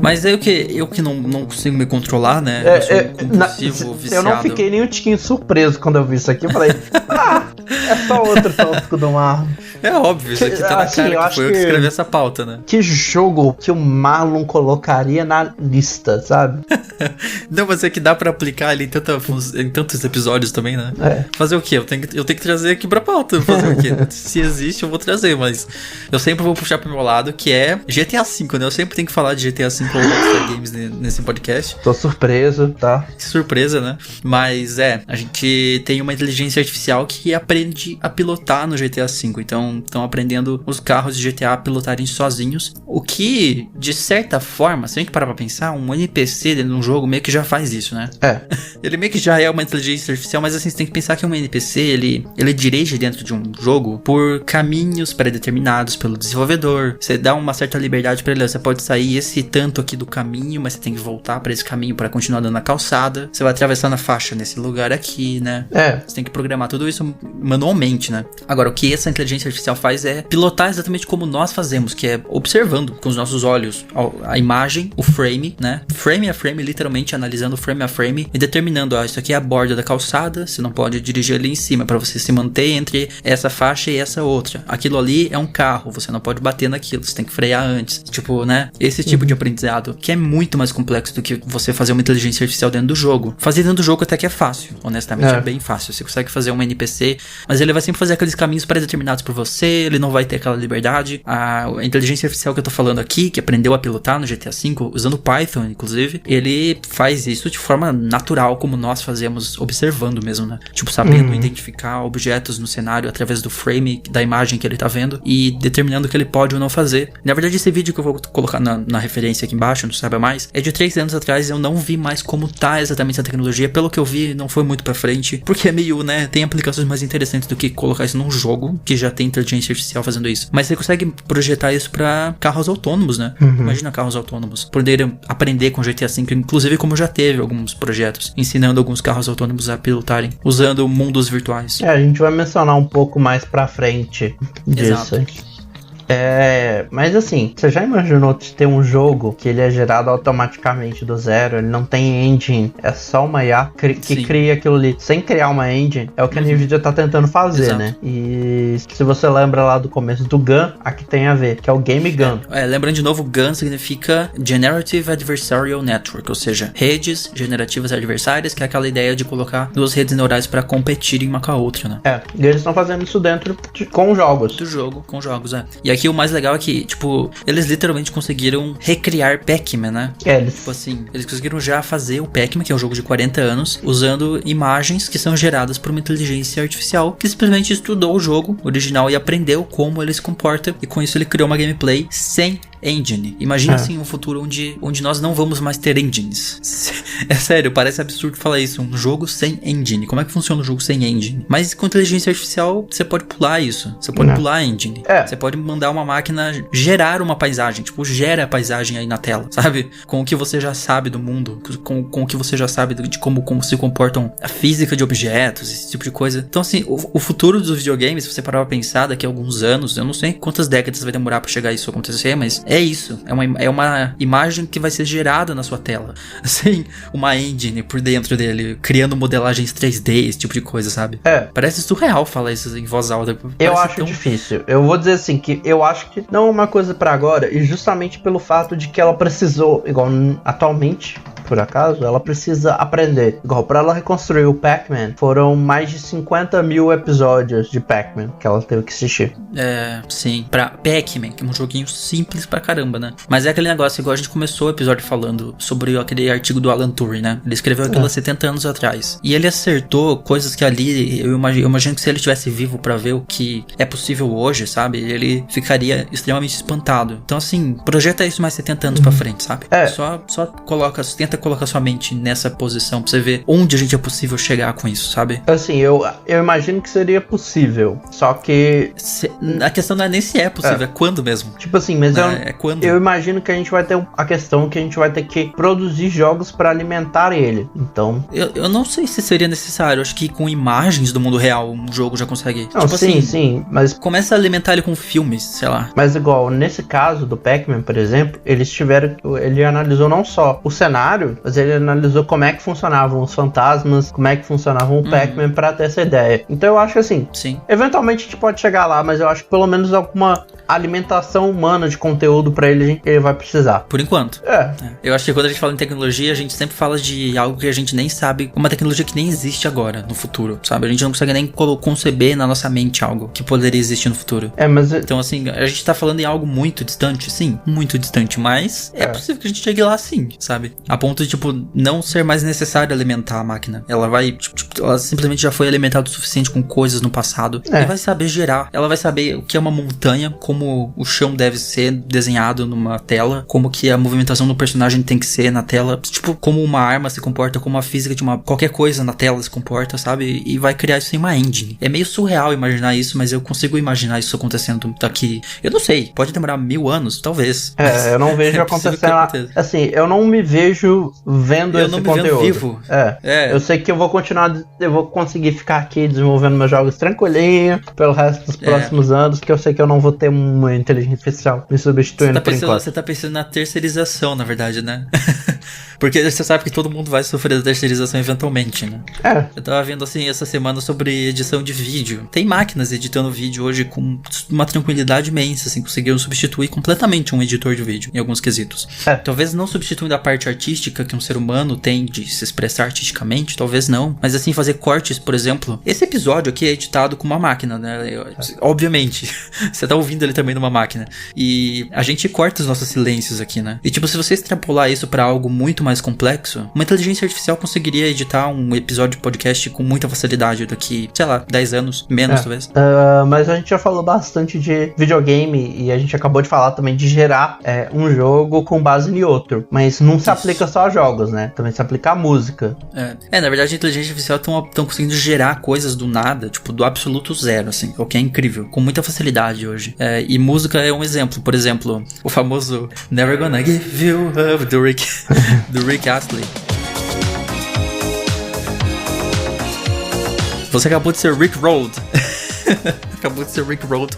Mas é eu que não consigo me controlar, né? Eu sou compulsivo, viciado. Eu não fiquei nem um tiquinho surpreso quando eu vi isso aqui. Eu falei, é só outro tópico do Marlon. É óbvio, isso aqui tá na cara que foi eu que escrevi essa pauta, né? Que jogo que o Marlon colocaria na lista, sabe? Não, mas é que dá pra aplicar ele em tantos episódios também, né? Fazer o quê? Eu tenho que trazer aqui pra pauta. Fazer o quê? Se existe, eu vou trazer, mas eu sempre vou puxar pro meu lado, que é GTA V, né? Eu sempre tenho que falar de GTA V ou Rockstar Games nesse podcast. Tô surpreso, tá? Que surpresa, né? Mas a gente tem uma inteligência artificial que aprende a pilotar no GTA V. Então, estão aprendendo os carros de GTA a pilotarem sozinhos. O que, de certa forma, se a gente parar pra pensar, um NPC dentro de um jogo meio que já faz isso, né? Ele meio que já é uma inteligência artificial, mas assim, você tem que pensar que um NPC, ele dirige dentro de um jogo por caminhos pré-determinados pelo desenvolvedor. Você dá uma certa liberdade pra ele. Você pode sair esse tanto aqui do caminho, mas você tem que voltar pra esse caminho pra continuar andando na calçada. Você vai atravessar na faixa nesse lugar aqui, né? Você tem que programar tudo isso manualmente, né? Agora, o que essa inteligência artificial faz é pilotar exatamente como nós fazemos, que é observando com os nossos olhos a imagem, o frame, né? Frame a frame, literalmente analisando frame a frame e determinando, isso aqui é a borda da calçada, você não pode dirigir ali em cima, para você se manter entre essa faixa e essa outra. Aquilo ali é um carro, você não pode bater naquilo, você tem que frear antes. Tipo, né? Esse tipo de aprendizado, que é muito mais complexo do que você fazer uma inteligência artificial dentro do jogo. Fazer dentro do jogo até que é fácil, honestamente, é bem fácil. Você consegue fazer um NPC, mas ele vai sempre fazer aqueles caminhos pré-determinados por você, ele não vai ter aquela liberdade. A inteligência artificial que eu tô falando aqui, que aprendeu a pilotar no GTA V, usando Python, inclusive, ele faz isso de forma natural, como nós fazemos, observando mesmo, né? Tipo, sabendo identificar objetos no cenário através do frame da imagem que ele tá vendo e determinando o que ele pode ou não fazer. Na verdade, esse vídeo que eu vou colocar na referência aqui embaixo, não saiba mais, é de 3 anos atrás. Eu não vi mais como tá exatamente essa tecnologia. Pelo que eu vi, não foi muito pra frente, porque é meio, né, tem aplicações mais interessantes do que colocar isso num jogo que já tem inteligência artificial fazendo isso. Mas você consegue projetar isso pra carros autônomos, né? Imagina carros autônomos poderem aprender com GTA V, inclusive como já teve alguns projetos ensinando alguns carros autônomos a pilotarem, usando mundos virtuais. A gente vai mencionar um pouco mais pra frente disso. Exato. Mas assim, você já imaginou ter um jogo que ele é gerado automaticamente do zero, ele não tem engine, é só uma IA que cria aquilo ali, sem criar uma engine? É o que a Nvidia tá tentando fazer, né? E se você lembra lá do começo do GAN, aqui tem a ver, que é o Game GAN. Lembrando de novo, GAN significa Generative Adversarial Network, ou seja, redes generativas adversárias, que é aquela ideia de colocar 2 redes neurais para competirem uma com a outra, né? E eles estão fazendo isso dentro com jogos. Com jogos, E aqui o mais legal é que, tipo, eles literalmente conseguiram recriar Pac-Man, né? Tipo assim, eles conseguiram já fazer o Pac-Man, que é um jogo de 40 anos, usando imagens que são geradas por uma inteligência artificial que simplesmente estudou o jogo original e aprendeu como ele se comporta, e com isso ele criou uma gameplay sem engine. Imagina assim um futuro onde nós não vamos mais ter engines. É sério, parece absurdo falar isso. Um jogo sem engine. Como é que funciona um jogo sem engine? Mas com inteligência artificial você pode pular isso. Você pode pular a engine. Você pode mandar uma máquina gerar uma paisagem. Tipo, gera a paisagem aí na tela, sabe? Com o que você já sabe do mundo. Com o que você já sabe de como se comportam a física de objetos, esse tipo de coisa. Então assim, o futuro dos videogames, se você parar pra pensar, daqui a alguns anos, eu não sei quantas décadas vai demorar pra chegar isso acontecer, mas é isso, é uma imagem que vai ser gerada na sua tela, sem uma engine por dentro dele, criando modelagens 3D, esse tipo de coisa, sabe? Parece surreal falar isso em voz alta. Eu acho difícil. Eu vou dizer assim, que eu acho que não é uma coisa pra agora, e justamente pelo fato de que ela precisou, igual atualmente, por acaso, ela precisa aprender. Igual, pra ela reconstruir o Pac-Man, foram mais de 50 mil episódios de Pac-Man que ela teve que assistir. Sim, pra Pac-Man, que é um joguinho simples pra caramba, né? Mas é aquele negócio, igual a gente começou o episódio falando sobre aquele artigo do Alan Turing, né? Ele escreveu aquilo há 70 anos atrás. E ele acertou coisas que ali, eu imagino que se ele estivesse vivo pra ver o que é possível hoje, sabe? Ele ficaria extremamente espantado. Então, assim, projeta isso mais 70 anos pra frente, sabe? Só tenta colocar sua mente nessa posição pra você ver onde a gente é possível chegar com isso, sabe? Assim, eu imagino que seria possível, só que... A questão não é nem se é possível, é quando mesmo. Tipo assim, mas é quando. Eu imagino que a gente vai ter a questão que a gente vai ter que produzir jogos pra alimentar ele, então... Eu não sei se seria necessário, acho que com imagens do mundo real um jogo já consegue... Não, tipo sim, mas... Começa a alimentar ele com filmes, sei lá. Mas igual, nesse caso do Pac-Man, por exemplo, ele analisou não só o cenário, mas ele analisou como é que funcionavam os fantasmas, como é que funcionavam o Pac-Man pra ter essa ideia. Então eu acho que assim, eventualmente a gente pode chegar lá, mas eu acho que pelo menos alguma alimentação humana de conteúdo pra ele vai precisar. Por enquanto. Eu acho que quando a gente fala em tecnologia, a gente sempre fala de algo que a gente nem sabe, uma tecnologia que nem existe agora, no futuro, sabe? A gente não consegue nem conceber na nossa mente algo que poderia existir no futuro. Então, assim, a gente tá falando em algo muito distante, sim, muito distante, mas é possível que a gente chegue lá sim, sabe? A ponto de, tipo, não ser mais necessário alimentar a máquina. Ela vai, ela simplesmente já foi alimentada o suficiente com coisas no passado. Ela vai saber gerar, ela vai saber o que é uma montanha, como o chão deve ser desenhado numa tela, como que a movimentação do personagem tem que ser na tela, tipo, como uma arma se comporta, como a física de qualquer coisa na tela se comporta, sabe? E vai criar isso em uma engine. É meio surreal imaginar isso, mas eu consigo imaginar isso acontecendo daqui, eu não sei, pode demorar 1000 anos, talvez. Eu não vejo acontecendo lá. Assim, eu não me vejo vendo esse conteúdo. Eu não me vendo vivo. Eu sei que eu vou conseguir ficar aqui desenvolvendo meus jogos tranquilinho pelo resto dos próximos anos, que eu sei que eu não vou ter uma inteligência artificial me substituindo por enquanto. Você tá pensando na terceirização, na verdade, né? Porque você sabe que todo mundo vai sofrer da terceirização eventualmente, né? Eu tava vendo, assim, essa semana sobre edição de vídeo. Tem máquinas editando vídeo hoje com uma tranquilidade imensa, assim, conseguiram substituir completamente um editor de vídeo, em alguns quesitos. Talvez não substituindo a parte artística que um ser humano tem de se expressar artisticamente, talvez não. Mas, assim, fazer cortes, por exemplo. Esse episódio aqui é editado com uma máquina, né? Obviamente. Você tá ouvindo ele também numa máquina. E a gente corta os nossos silêncios aqui, né? E, tipo, se você extrapolar isso pra algo muito mais complexo, uma inteligência artificial conseguiria editar um episódio de podcast com muita facilidade daqui, sei lá, 10 anos, menos talvez. Mas a gente já falou bastante de videogame e a gente acabou de falar também de gerar um jogo com base em outro. Mas não se aplica só a jogos, né? Também se aplica a música. Na verdade a inteligência artificial estão conseguindo gerar coisas do nada, tipo, do absoluto zero, assim, o que é incrível, com muita facilidade hoje. E música é um exemplo, por exemplo, o famoso Never Gonna Give You Up do Rick Astley. Você acabou de ser Rick Rolled. Acabou de ser Rick Rolled.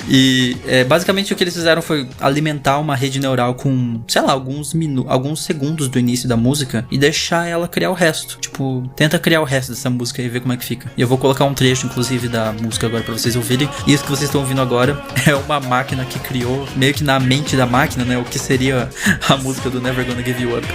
E basicamente o que eles fizeram foi alimentar uma rede neural com, sei lá, alguns segundos do início da música e deixar ela criar o resto. Tipo, tenta criar o resto dessa música e ver como é que fica. E eu vou colocar um trecho, inclusive, da música agora pra vocês ouvirem. E isso que vocês estão ouvindo agora é uma máquina que criou, meio que na mente da máquina, né, o que seria a música do Never Gonna Give You Up.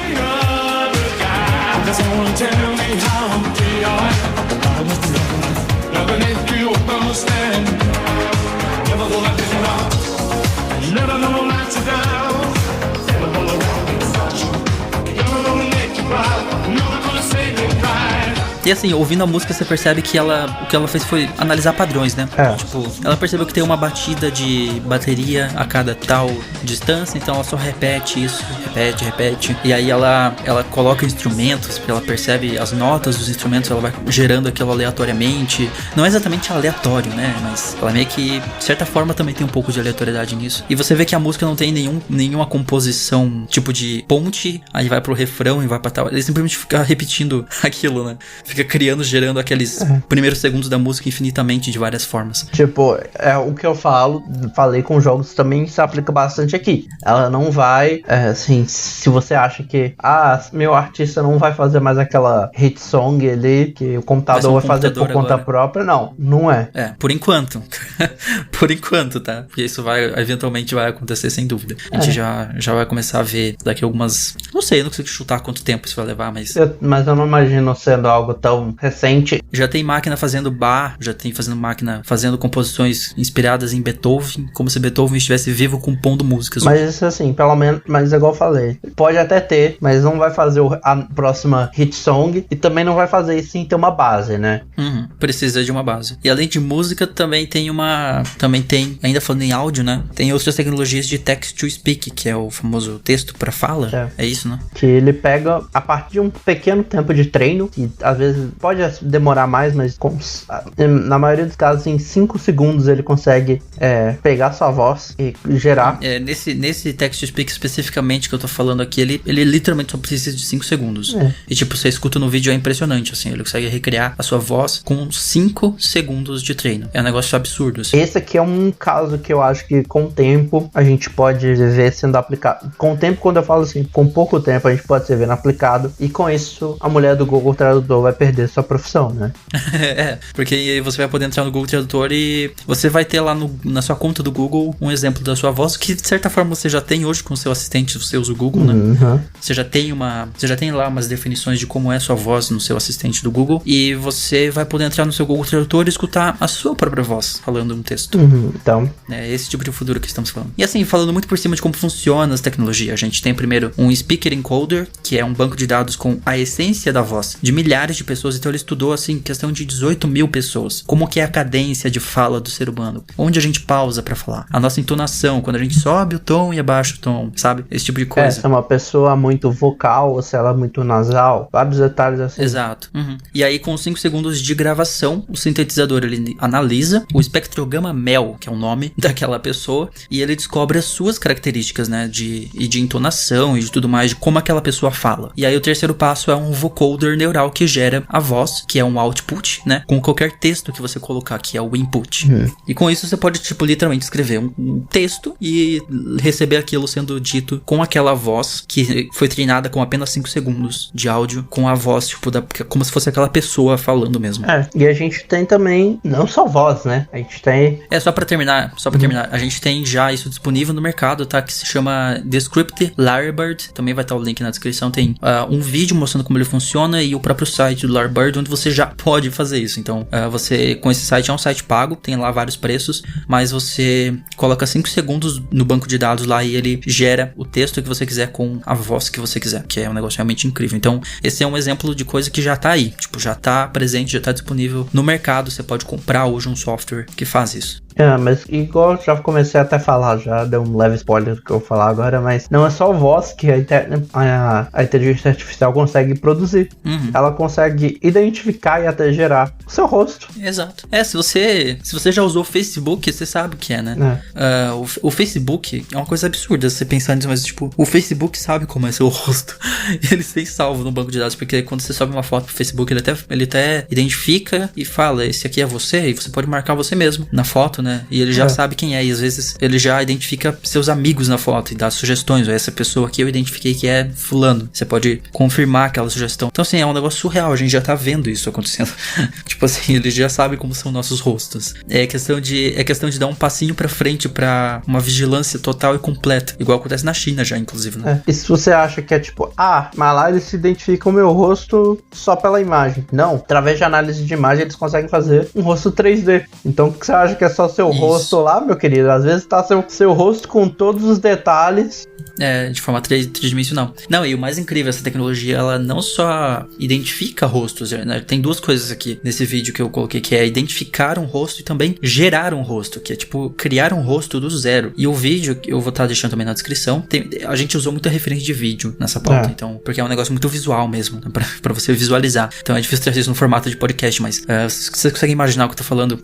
E assim, ouvindo a música, você percebe que o que ela fez foi analisar padrões, né? Tipo, ela percebeu que tem uma batida de bateria a cada tal distância, então ela só repete isso, repete. E aí ela coloca instrumentos, ela percebe as notas dos instrumentos, ela vai gerando aquilo aleatoriamente. Não é exatamente aleatório, né? Mas ela meio que, de certa forma, também tem um pouco de aleatoriedade nisso. E você vê que a música não tem nenhuma composição, tipo de ponte, aí vai pro refrão e vai pra tal. Ele simplesmente fica repetindo aquilo, né? fica criando, gerando aqueles primeiros segundos da música infinitamente de várias formas. Tipo, é o que eu falei com jogos também se aplica bastante aqui. Ela não vai, assim, se você acha que, meu artista não vai fazer mais aquela hit song ali, que o computador vai fazer por conta própria, não é. Por enquanto. Por enquanto, tá? Porque isso eventualmente vai acontecer sem dúvida. A gente já vai começar a ver daqui algumas... Não sei, eu não consigo chutar quanto tempo isso vai levar, mas... Mas eu não imagino sendo algo tão recente. Já tem máquina fazendo bar, já tem máquina fazendo composições inspiradas em Beethoven, como se Beethoven estivesse vivo compondo músicas. Mas isso assim, pelo menos, mas igual eu falei, pode até ter, mas não vai fazer a próxima hit song e também não vai fazer isso sem ter uma base, né? Precisa de uma base. E além de música, também tem, ainda falando em áudio, né? Tem outras tecnologias de text to speak, que é o famoso texto para fala. É isso, né? Que ele pega a partir de um pequeno tempo de treino, que às vezes pode demorar mais, mas na maioria dos casos em 5 segundos ele consegue pegar sua voz e gerar. Nesse text to speak especificamente que eu tô falando aqui, ele literalmente só precisa de 5 segundos. E tipo, você escuta no vídeo, é impressionante, assim, ele consegue recriar a sua voz com 5 segundos de treino. É um negócio absurdo, assim. Esse aqui é um caso que eu acho que com o tempo a gente pode ver sendo aplicado. Com o tempo, quando eu falo assim, com pouco tempo a gente pode ser vendo aplicado, e com isso a mulher do Google Tradutor vai perder sua profissão, né? Porque aí você vai poder entrar no Google Tradutor e você vai ter lá na sua conta do Google um exemplo da sua voz, que de certa forma você já tem hoje com o seu assistente, você usa o Google, né? Você já tem lá umas definições de como é a sua voz no seu assistente do Google, e você vai poder entrar no seu Google Tradutor e escutar a sua própria voz falando um texto. Então, é esse tipo de futuro que estamos falando. E assim, falando muito por cima de como funciona as tecnologias, a gente tem primeiro um Speaker Encoder, que é um banco de dados com a essência da voz de milhares de pessoas. Então ele estudou, assim, questão de 18 mil pessoas, como que é a cadência de fala do ser humano, onde a gente pausa pra falar, a nossa entonação, quando a gente sobe o tom e abaixa o tom, sabe? Esse tipo de coisa. Se é uma pessoa muito vocal ou se ela é muito nasal, vários detalhes assim. Exato. E aí, com 5 segundos de gravação, o sintetizador, ele analisa o espectrograma MEL, que é o nome daquela pessoa, e ele descobre as suas características, né, de entonação e de tudo mais, de como aquela pessoa fala. E aí o terceiro passo é um vocoder neural que gera a voz, que é um output, né, com qualquer texto que você colocar, que é o input. E com isso você pode, tipo, literalmente escrever um texto e receber aquilo sendo dito com aquela voz que foi treinada com apenas 5 segundos de áudio, com a voz, tipo, como se fosse aquela pessoa falando mesmo. E a gente tem também, não só voz, né? A gente tem... Só pra terminar, a gente tem já isso disponível no mercado, tá? Que se chama Descript Lyrebird, também vai estar o link na descrição, tem um vídeo mostrando como ele funciona e o próprio site do Lyrebird, onde você já pode fazer isso. Então, você, com esse site, é um site pago, tem lá vários preços, mas você coloca 5 segundos no banco de dados lá e ele gera o texto que você quiser com a voz que você quiser, que é um negócio realmente incrível. Então, esse é um exemplo de coisa que já tá aí, tipo, já tá presente, já tá disponível no mercado, você pode comprar hoje um software que faz isso. Mas igual já comecei até a falar, já deu um leve spoiler do que eu vou falar agora, mas não é só voz que a inteligência artificial consegue produzir. Ela consegue identificar e até gerar o seu rosto. Exato. Se você já usou o Facebook, você sabe o que é, né? O Facebook é uma coisa absurda você pensar nisso, mas tipo, o Facebook sabe como é seu rosto. E eles têm salvo no banco de dados, porque quando você sobe uma foto pro Facebook, ele até identifica e fala, esse aqui é você, e você pode marcar você mesmo na foto, né? E ele já sabe quem é, e às vezes ele já identifica seus amigos na foto e dá sugestões. Essa pessoa aqui eu identifiquei que é fulano. Você pode confirmar aquela sugestão. Então assim, é um negócio surreal, a gente já tá vendo isso acontecendo. Tipo assim, ele já sabe como são nossos rostos. É questão de dar um passinho pra frente pra uma vigilância total e completa, igual acontece na China já, inclusive, né? E se você acha que é tipo, mas lá eles se identificam o meu rosto só pela imagem. Não, através de análise de imagem eles conseguem fazer um rosto 3D. Então o que você acha que é só seu rosto lá, meu querido? Às vezes tá seu rosto com todos os detalhes. De forma tridimensional. Não, e o mais incrível, essa tecnologia, ela não só identifica rostos, né? Tem duas coisas aqui nesse vídeo que eu coloquei, que é identificar um rosto e também gerar um rosto, que é tipo, criar um rosto do zero. E o vídeo, eu vou estar deixando também na descrição, a gente usou muita referência de vídeo nessa pauta, então, porque é um negócio muito visual mesmo, né? Pra você visualizar. Então é difícil trazer isso no formato de podcast, mas vocês conseguem imaginar o que eu tô falando?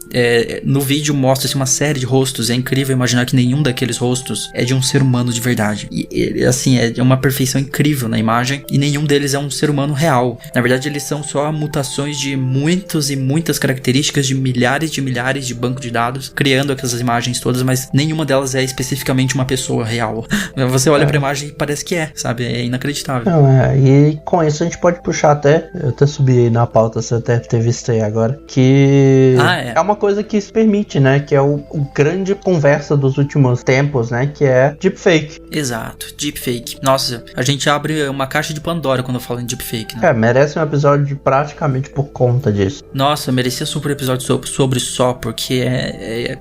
No vídeo mostra-se uma série de rostos. É incrível imaginar que nenhum daqueles rostos é de um ser humano de verdade. E assim, é uma perfeição incrível na imagem. E nenhum deles é um ser humano real. Na verdade, eles são só mutações de muitas e muitas características de milhares de bancos de dados, criando aquelas imagens todas, mas nenhuma delas é especificamente uma pessoa real. Você olha pra imagem e parece que sabe? É inacreditável. E com isso a gente pode puxar até, eu até subi aí na pauta, você até ter visto aí agora, que é uma coisa que se permite, né? Que é o grande conversa dos últimos tempos, né? Que é deepfake. Exato, deepfake. Nossa, a gente abre uma caixa de Pandora quando eu falo em deepfake, né? Merece um episódio praticamente por conta disso. Nossa, merecia super episódio sobre só, porque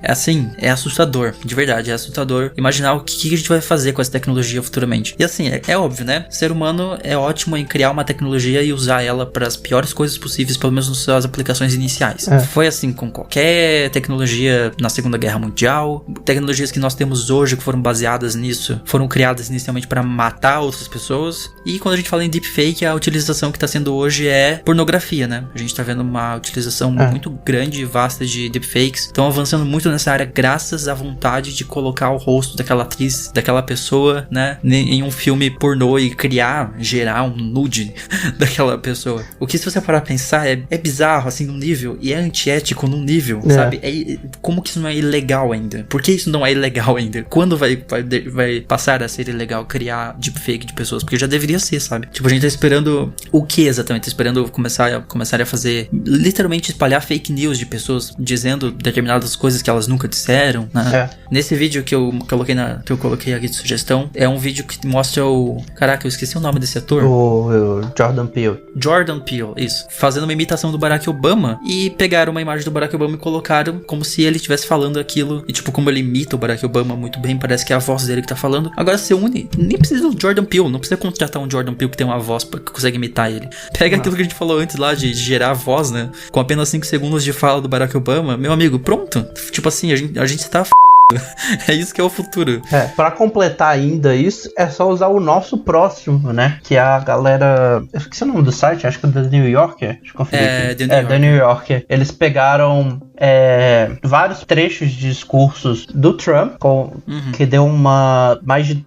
assim, é assustador, de verdade, é assustador imaginar o que a gente vai fazer com essa tecnologia futuramente. E assim, é óbvio, né? O ser humano é ótimo em criar uma tecnologia e usar ela para as piores coisas possíveis, pelo menos nas suas aplicações iniciais. Foi assim com qualquer tecnologia na Segunda Guerra Mundial, tecnologias que nós temos hoje que foram baseadas nisso, foram criadas inicialmente para matar outras pessoas. E quando a gente fala em deepfake, a utilização que está sendo hoje é pornografia, né? A gente tá vendo uma utilização muito grande e vasta de deepfakes. Estão avançando muito nessa área graças à vontade de colocar o rosto daquela atriz, daquela pessoa, né, em um filme pornô e gerar um nude daquela pessoa. O que, se você parar pra pensar, é bizarro, assim, num nível, e é antiético num nível, sabe? Como que isso não é ilegal ainda? Por que isso não é ilegal ainda? Quando vai passar a ser ilegal criar deepfake de pessoas? Porque já deveria ser, sabe? Tipo, a gente tá esperando o que exatamente? Tá esperando começar a fazer, literalmente espalhar fake news de pessoas dizendo determinadas coisas que elas nunca disseram, né? Nesse vídeo que eu coloquei aqui de sugestão, é um vídeo que mostra Caraca, eu esqueci o nome desse ator. O Jordan Peele. Jordan Peele, isso. Fazendo uma imitação do Barack Obama e pegaram uma imagem do Barack Obama e colocaram como se ele estivesse falando aquilo. E tipo, como ele imita o Barack Obama muito bem, parece que é a voz dele que tá falando. Agora você une, nem precisa do Jordan Peele, não precisa contratar um Jordan Peele que tem uma voz que consegue imitar ele. Pega aquilo que a gente falou antes lá de gerar a voz, né? Com apenas 5 segundos de fala do Barack Obama, meu amigo, pronto. Tipo assim, a gente tá é isso que é o futuro. Pra completar ainda isso, é só usar o nosso próximo, né? Que é a galera... Eu esqueci o nome do site, acho que é The New Yorker. Deixa eu conferir aqui. The New Yorker. Eles pegaram vários trechos de discursos do Trump, que deu mais de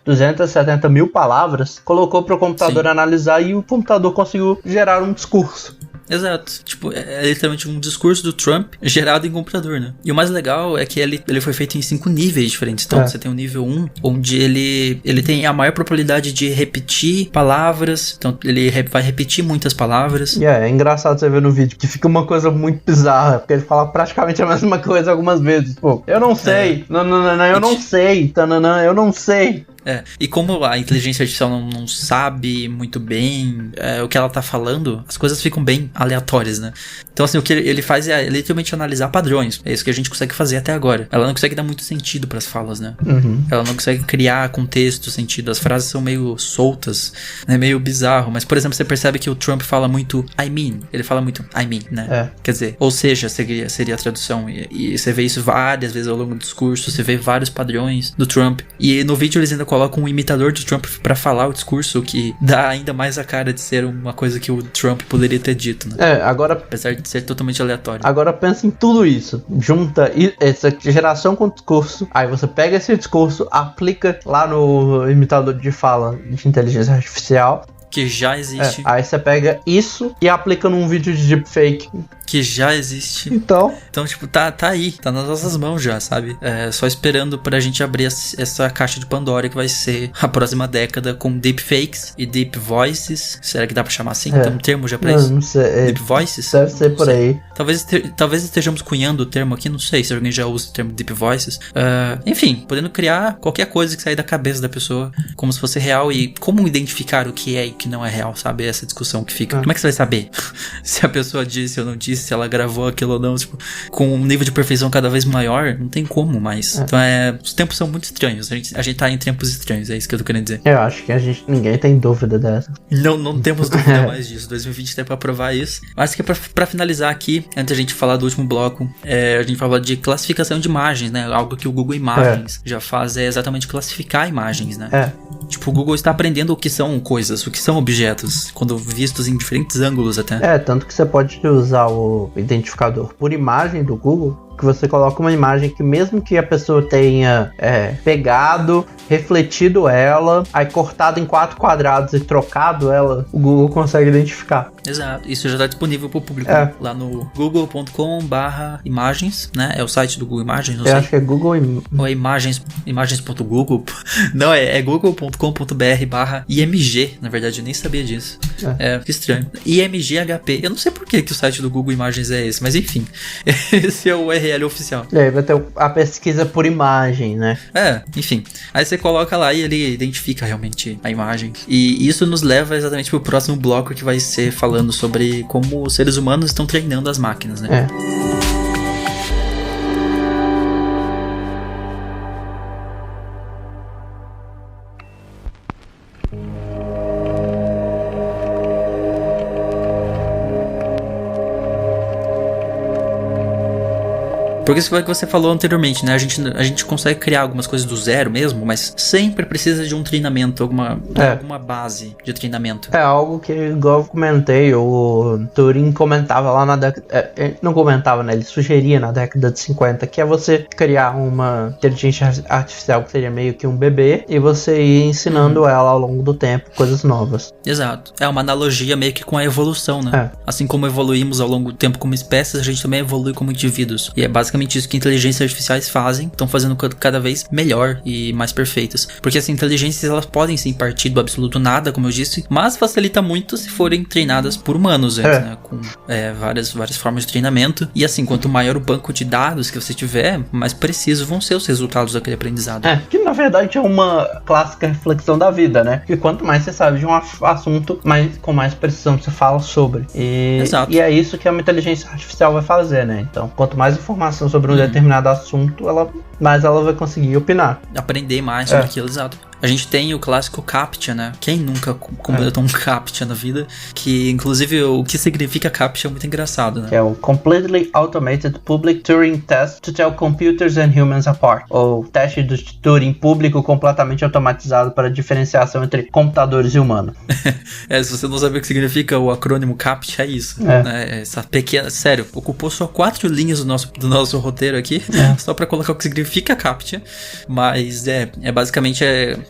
270 mil palavras, colocou pro computador analisar e o computador conseguiu gerar um discurso. Exato. Tipo, é literalmente um discurso do Trump gerado em computador, né? E o mais legal é que ele foi feito em 5 níveis diferentes. Então, você tem o nível 1, onde ele tem a maior probabilidade de repetir palavras. Então, ele vai repetir muitas palavras. É engraçado você ver no vídeo que fica uma coisa muito bizarra, porque ele fala praticamente a mesma coisa algumas vezes. Pô, eu não sei. Não, eu não sei. Eu não sei. E como a inteligência artificial não sabe muito bem o que ela tá falando, as coisas ficam bem aleatórias, né? Então, assim, o que ele faz é literalmente analisar padrões. É isso que a gente consegue fazer até agora. Ela não consegue dar muito sentido pras falas, né? Ela não consegue criar contexto, sentido. As frases são meio soltas, né? Meio bizarro. Mas, por exemplo, você percebe que o Trump fala muito I mean. Ele fala muito I mean, né? Quer dizer, ou seja, seria a tradução. E você vê isso várias vezes ao longo do discurso. Você vê vários padrões do Trump. E no vídeo eles ainda colocam um imitador do Trump pra falar o discurso, que dá ainda mais a cara de ser uma coisa que o Trump poderia ter dito, né? Agora... Apesar de ser totalmente aleatório. Agora pensa em tudo isso. Junta essa geração com discurso. Aí você pega esse discurso, aplica lá no imitador de fala de inteligência artificial. Que já existe. Aí você pega isso e aplica num vídeo de deepfake. Que já existe. Então, tipo, tá aí. Tá nas nossas mãos já, sabe? Só esperando pra gente abrir essa caixa de Pandora que vai ser a próxima década com deepfakes e deep voices. Será que dá pra chamar assim? Tem um termo já pra isso? Não sei. Deep voices? Deve ser por aí. Talvez estejamos cunhando o termo aqui, não sei se alguém já usa o termo deep voices. Enfim, podendo criar qualquer coisa que sair da cabeça da pessoa como se fosse real. E como identificar o que é e o que não é real, sabe? Essa discussão que fica. Como é que você vai saber se a pessoa disse ou não disse, se ela gravou aquilo ou não? Tipo, com um nível de perfeição cada vez maior, não tem como mais. Então os tempos são muito estranhos. A gente tá em tempos estranhos, é isso que eu tô querendo dizer. Eu acho que ninguém tem dúvida dessa. Não temos dúvida mais disso. 2020 tem pra provar isso. Mas que pra finalizar aqui, antes da gente falar do último bloco, a gente fala de classificação de imagens, né? Algo que o Google Imagens já faz é exatamente classificar imagens, né? Tipo, o Google está aprendendo o que são coisas, o que são objetos, quando vistos em diferentes ângulos até. Tanto que você pode usar o identificador por imagem do Google que você coloca uma imagem que mesmo que a pessoa tenha pegado, refletido ela, aí cortado em 4 quadrados e trocado ela, o Google consegue identificar. Exato, isso já está disponível para o público lá no google.com/imagens, né? É o site do Google Imagens, não sei. Acho que é Google ou é imagens.google. Não, é google.com.br/img. Na verdade, eu nem sabia disso. Que estranho. IMGHP. Eu não sei por que o site do Google Imagens é esse, mas enfim. Esse é o URL oficial. E aí vai ter a pesquisa por imagem, né? Enfim. Aí você coloca lá e ele identifica realmente a imagem. E isso nos leva exatamente pro próximo bloco, que vai ser falando sobre como os seres humanos estão treinando as máquinas, né? Porque isso é o que você falou anteriormente, né? A gente consegue criar algumas coisas do zero mesmo, mas sempre precisa de um treinamento, alguma base de treinamento. É algo que, igual eu comentei, o Turing comentava lá na década... não comentava, né? Ele sugeria na década de 50, que é você criar uma inteligência artificial que seria meio que um bebê, e você ir ensinando ela ao longo do tempo coisas novas. Exato. É uma analogia meio que com a evolução, né? Assim como evoluímos ao longo do tempo como espécies, a gente também evolui como indivíduos. E é basicamente isso que inteligências artificiais fazem, estão fazendo cada vez melhor e mais perfeitas. Porque as inteligências, elas podem sim partir do absoluto nada, como eu disse, mas facilita muito se forem treinadas por humanos, né? Com várias formas de treinamento. E assim, quanto maior o banco de dados que você tiver, mais precisos vão ser os resultados daquele aprendizado. Que na verdade é uma clássica reflexão da vida, né? Que quanto mais você sabe de um assunto, com mais precisão você fala sobre. Exato. E é isso que uma inteligência artificial vai fazer, né? Então, quanto mais informação sobre um determinado assunto, mais ela vai conseguir opinar. Aprender mais sobre aquilo, exato. A gente tem o clássico CAPTCHA, né? Quem nunca completou um CAPTCHA na vida? Que, inclusive, o que significa CAPTCHA é muito engraçado, né? Que é o Completely Automated Public Turing Test to Tell Computers and Humans Apart. Ou teste do Turing público completamente automatizado para diferenciação entre computadores e humanos. Se você não sabe o que significa o acrônimo CAPTCHA, é isso. Né? Essa pequena... Sério, ocupou só 4 linhas do nosso roteiro aqui, só para colocar o que significa CAPTCHA. Mas basicamente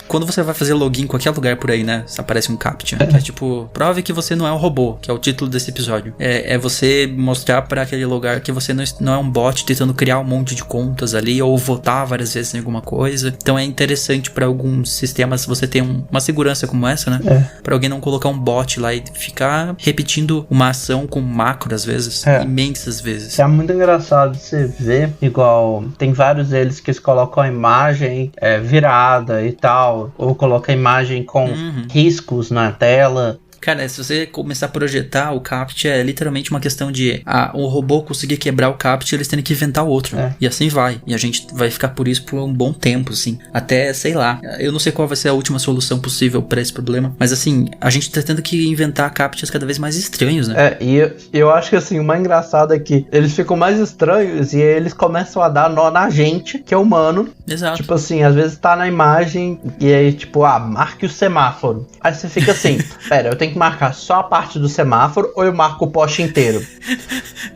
quando você vai fazer login em qualquer lugar por aí, né? Aparece um CAPTCHA. Que é tipo, prove que você não é um robô, que é o título desse episódio. É você mostrar pra aquele lugar que você não é um bot tentando criar um monte de contas ali, ou votar várias vezes em alguma coisa. Então é interessante pra alguns sistemas você ter uma segurança como essa, né? Pra alguém não colocar um bot lá e ficar repetindo uma ação com macro às vezes, imensas vezes. É muito engraçado você ver, igual tem vários deles que eles colocam a imagem virada e tal, ou coloca a imagem com riscos na tela. Cara, se você começar a projetar o CAPTCHA, é literalmente uma questão de o robô conseguir quebrar o CAPTCHA, eles têm que inventar outro. E assim vai. E a gente vai ficar por isso por um bom tempo, assim. Até, sei lá, eu não sei qual vai ser a última solução possível pra esse problema, mas assim, a gente tá tendo que inventar CAPTCHAs cada vez mais estranhos, né? E eu acho que assim, o mais engraçado é que eles ficam mais estranhos e eles começam a dar nó na gente, que é humano. Exato. Tipo assim, às vezes tá na imagem e aí tipo, marque o semáforo. Aí você fica assim, pera, eu tenho que marcar só a parte do semáforo ou eu marco o poste inteiro?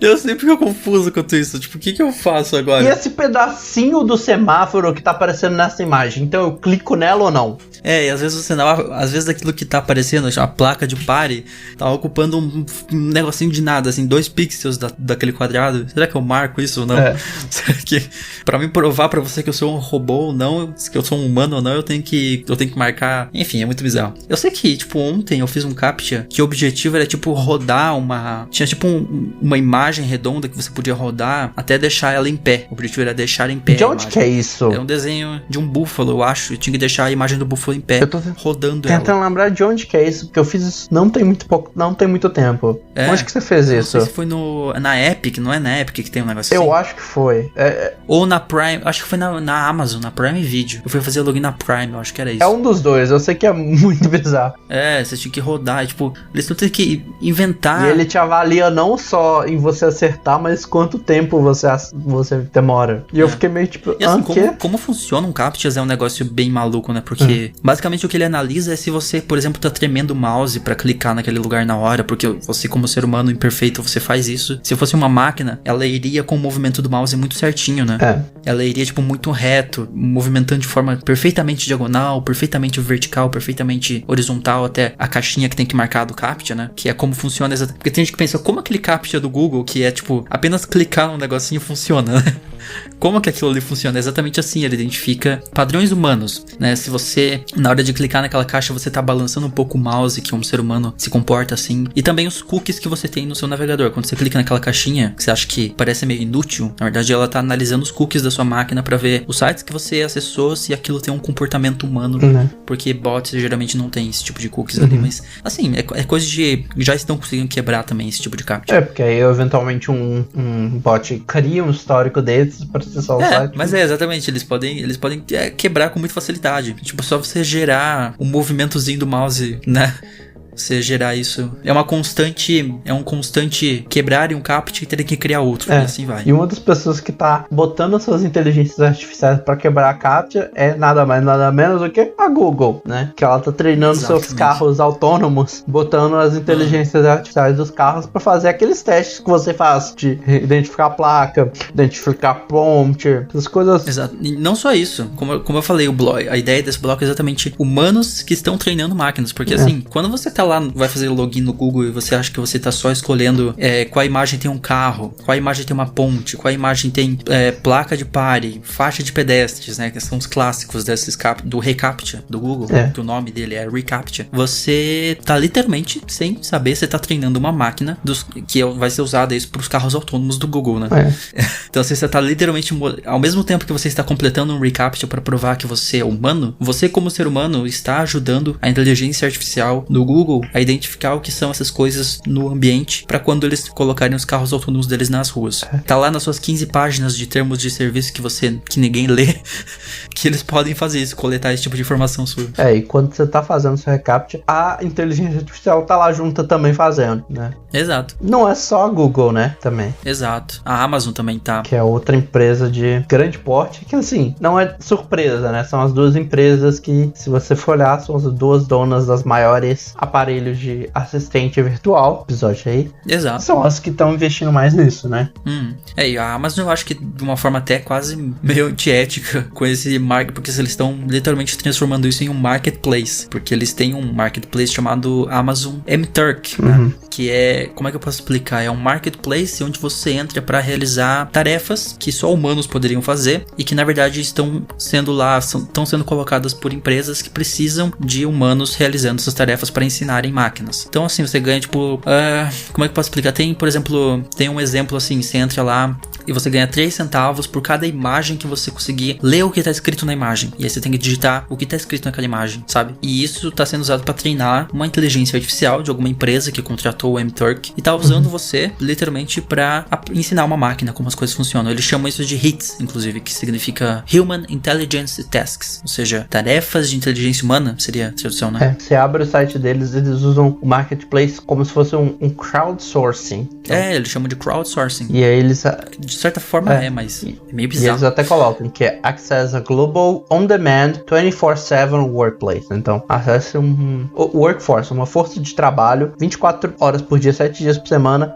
Eu sempre fico confuso quanto isso. Tipo, o que eu faço agora? E esse pedacinho do semáforo que tá aparecendo nessa imagem, então eu clico nela ou não? E às vezes às vezes aquilo que tá aparecendo, a placa de pare, tá ocupando um negocinho de nada, assim, 2 pixels daquele quadrado. Será que eu marco isso ou não? Será que, pra me provar pra você que eu sou um robô ou não, que eu sou um humano ou não, eu tenho que marcar. Enfim, é muito bizarro. Eu sei que, tipo, ontem eu fiz um CAPTCHA que o objetivo era, tipo, rodar tinha, tipo, uma imagem redonda que você podia rodar até deixar ela em pé. O objetivo era deixar em pé. De onde que é isso? É um desenho de um búfalo, eu acho. Eu tinha que deixar a imagem do búfalo em pé, rodando ela. Tentando lembrar de onde que é isso, porque eu fiz isso não tem muito tempo. Onde que você fez isso? Não sei se foi na Epic, não é na Epic que tem um negócio assim? Eu acho que foi. Ou na Prime, acho que foi na Amazon, na Prime Video. Eu fui fazer login na Prime, eu acho que era isso. É um dos dois, eu sei que é muito bizarro. Você tinha que rodar, tipo, eles têm que inventar. E ele te avalia não só em você acertar, mas quanto tempo você demora. E eu fiquei meio tipo, e assim, como funciona um CAPTCHA é um negócio bem maluco, né? Porque basicamente o que ele analisa é se você, por exemplo, tá tremendo o mouse pra clicar naquele lugar na hora, porque você, como ser humano imperfeito, você faz isso. Se fosse uma máquina, ela iria com o movimento do mouse muito certinho, né? Ela iria, tipo, muito reto, movimentando de forma perfeitamente diagonal, perfeitamente vertical, perfeitamente horizontal, até a caixinha que tem que marcar do CAPTCHA, né? Que é como funciona exatamente. Porque tem gente que pensa, como aquele CAPTCHA do Google, que é, tipo, apenas clicar num negocinho funciona, né? Como que aquilo ali funciona? É exatamente assim, ele identifica padrões humanos, né? Se você, na hora de clicar naquela caixa, você tá balançando um pouco o mouse, que um ser humano se comporta assim. E também os cookies que você tem no seu navegador. Quando você clica naquela caixinha, que você acha que parece meio inútil, na verdade ela tá analisando os cookies da sua máquina pra ver os sites que você acessou, se aquilo tem um comportamento humano. Porque bots geralmente não tem esse tipo de cookies ali, mas assim, é coisa de... Já estão conseguindo quebrar também esse tipo de CAPTCHA. Porque aí eventualmente um bot cria um histórico desses pra acessar o site. Mas exatamente, eles podem quebrar com muita facilidade. Tipo, só você gerar um movimentozinho do mouse, né? Você gerar isso. É um constante quebrar em um CAPTCHA e ter que criar outro. E assim vai. E uma das pessoas que tá botando as suas inteligências artificiais pra quebrar a CAPTCHA é nada mais, nada menos do que a Google, né? Que ela tá treinando seus carros autônomos, botando as inteligências artificiais dos carros pra fazer aqueles testes que você faz de identificar a placa, identificar prompt, essas coisas. Exato. E não só isso. Como eu falei, a ideia desse bloco é exatamente humanos que estão treinando máquinas. Porque assim, quando você tá lá, vai fazer login no Google e você acha que você tá só escolhendo qual imagem tem um carro, qual imagem tem uma ponte, qual imagem tem placa de pare, faixa de pedestres, né? Que são os clássicos desses do reCAPTCHA do Google, que o nome dele é reCAPTCHA. Você tá literalmente, sem saber, você tá treinando uma máquina que vai ser usada isso pros carros autônomos do Google, né? Então você tá literalmente, ao mesmo tempo que você está completando um reCAPTCHA para provar que você é humano, você como ser humano está ajudando a inteligência artificial do Google a identificar o que são essas coisas no ambiente para quando eles colocarem os carros autônomos deles nas ruas. Tá lá nas suas 15 páginas de termos de serviço que ninguém lê, que eles podem fazer isso, coletar esse tipo de informação sua. E quando você tá fazendo seu reCAPTCHA, a inteligência artificial tá lá junto também fazendo, né? Exato. Não é só a Google, né? Também. Exato. A Amazon também tá. Que é outra empresa de grande porte, que assim, não é surpresa, né? São as duas empresas que, se você for olhar, são as duas donas das maiores aparelhos de assistente virtual, episódio aí. Exato. São as que estão investindo mais nisso, né? E a Amazon eu acho que de uma forma até quase meio antiética com esse market, porque eles estão literalmente transformando isso em um marketplace, porque eles têm um marketplace chamado Amazon MTurk, né? Que é, como é que eu posso explicar? É um marketplace onde você entra para realizar tarefas que só humanos poderiam fazer e que na verdade estão sendo colocadas por empresas que precisam de humanos realizando essas tarefas para ensinarem máquinas. Então assim, você ganha tipo, como é que eu posso explicar? Tem um exemplo assim, você entra lá e você ganha 3 centavos por cada imagem que você conseguir ler o que tá escrito na imagem. E aí você tem que digitar o que tá escrito naquela imagem, sabe? E isso tá sendo usado para treinar uma inteligência artificial de alguma empresa que contratou o MTurk e tá usando você, literalmente, para ensinar uma máquina como as coisas funcionam. Eles chamam isso de HITS, inclusive, que significa Human Intelligence Tasks, ou seja, tarefas de inteligência humana, seria a tradução, né? Você abre o site deles, eles usam o marketplace como se fosse um crowdsourcing. Então, eles chamam de crowdsourcing. E aí eles... De certa forma mas é meio bizarro. E eles até colocam que é Access a Global On-Demand 24/7 Workplace. Então, acesse um workforce, uma força de trabalho 24 horas por dia, 7 dias por semana,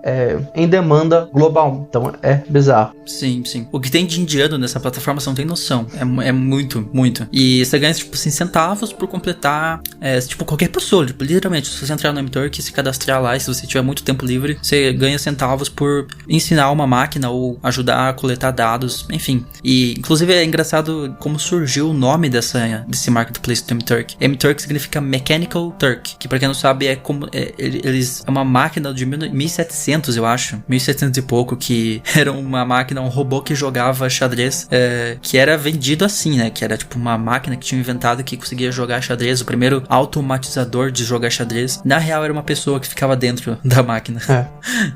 em demanda global. Então, é bizarro. Sim. O que tem de indiano nessa plataforma, você não tem noção. É muito, muito. E você ganha, tipo assim, centavos por completar, tipo, qualquer pessoa. Tipo, literalmente, se você entrar no MTurk e se cadastrar lá, e se você tiver muito tempo livre, você ganha centavos por ensinar uma máquina ou ajudar a coletar dados, enfim. E, inclusive, é engraçado como surgiu o nome desse marketplace do MTurk. MTurk significa Mechanical Turk, que pra quem não sabe é uma máquina de 1700, eu acho. 1700 e pouco, que era uma máquina, um robô que jogava xadrez, que era vendido assim, né? Que era tipo uma máquina que tinha inventado que conseguia jogar xadrez, o primeiro automatizador de jogar xadrez. Na real, era uma pessoa que ficava dentro da máquina.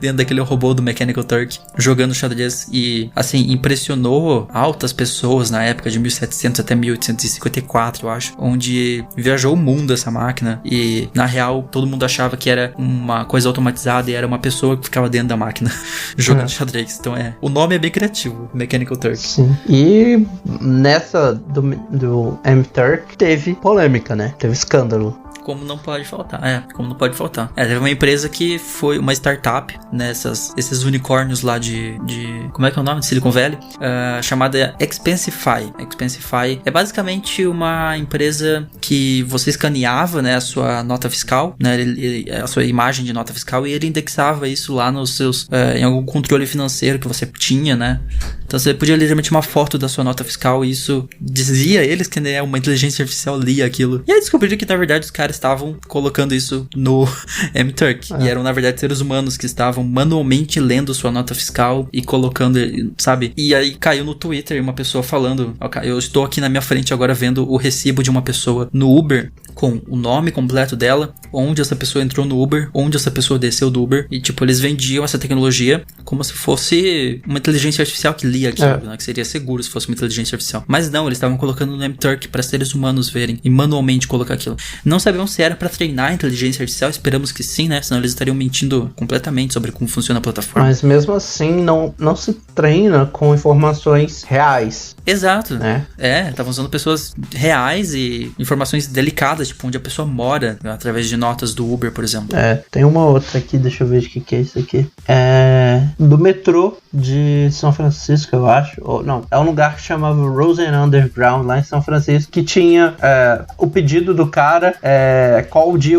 Dentro daquele robô do Mechanical Turk, jogando xadrez. máquinas e, assim, impressionou altas pessoas na época de 1700 até 1854, eu acho, onde viajou o mundo essa máquina e, na real, todo mundo achava que era uma coisa automatizada e era uma pessoa que ficava dentro da máquina jogando xadrez. Então, o nome é bem criativo, Mechanical Turk. Sim. E nessa do M-Turk teve polêmica, né? Teve escândalo. Como não pode faltar. Teve uma empresa que foi uma startup, né? Esses unicórnios lá de como é que é o nome? De Silicon Valley, chamada Expensify. Expensify é basicamente uma empresa que você escaneava, né, a sua nota fiscal, né, a sua imagem de nota fiscal, e ele indexava isso lá nos seus, em algum controle financeiro que você tinha, né? Então você podia ler literalmente uma foto da sua nota fiscal e isso dizia eles que, né, uma inteligência artificial lia aquilo. E aí descobriram que, na verdade, os caras estavam colocando isso no M-Turk. E eram, na verdade, seres humanos que estavam manualmente lendo sua nota fiscal e colocando, sabe? E aí caiu no Twitter uma pessoa falando, eu estou aqui na minha frente agora vendo o recibo de uma pessoa no Uber com o nome completo dela, onde essa pessoa entrou no Uber, onde essa pessoa desceu do Uber. E, tipo, eles vendiam essa tecnologia como se fosse uma inteligência artificial que lia aquilo, né? Que seria seguro se fosse uma inteligência artificial. Mas não, eles estavam colocando no M-Turk para seres humanos verem e manualmente colocar aquilo. Não sabemos se era para treinar a inteligência artificial, esperamos que sim, né? Senão eles estariam mentindo completamente sobre como funciona a plataforma. Mas mesmo assim, não se treina com informações reais. Exato. Né? Estavam usando pessoas reais e informações delicadas, tipo, onde a pessoa mora, através de notas do Uber, por exemplo. Tem uma outra aqui, deixa eu ver de que é isso aqui. Do metrô de São Francisco, eu acho. É um lugar que chamava Rosen Underground, lá em São Francisco, que tinha o pedido do cara, qual dia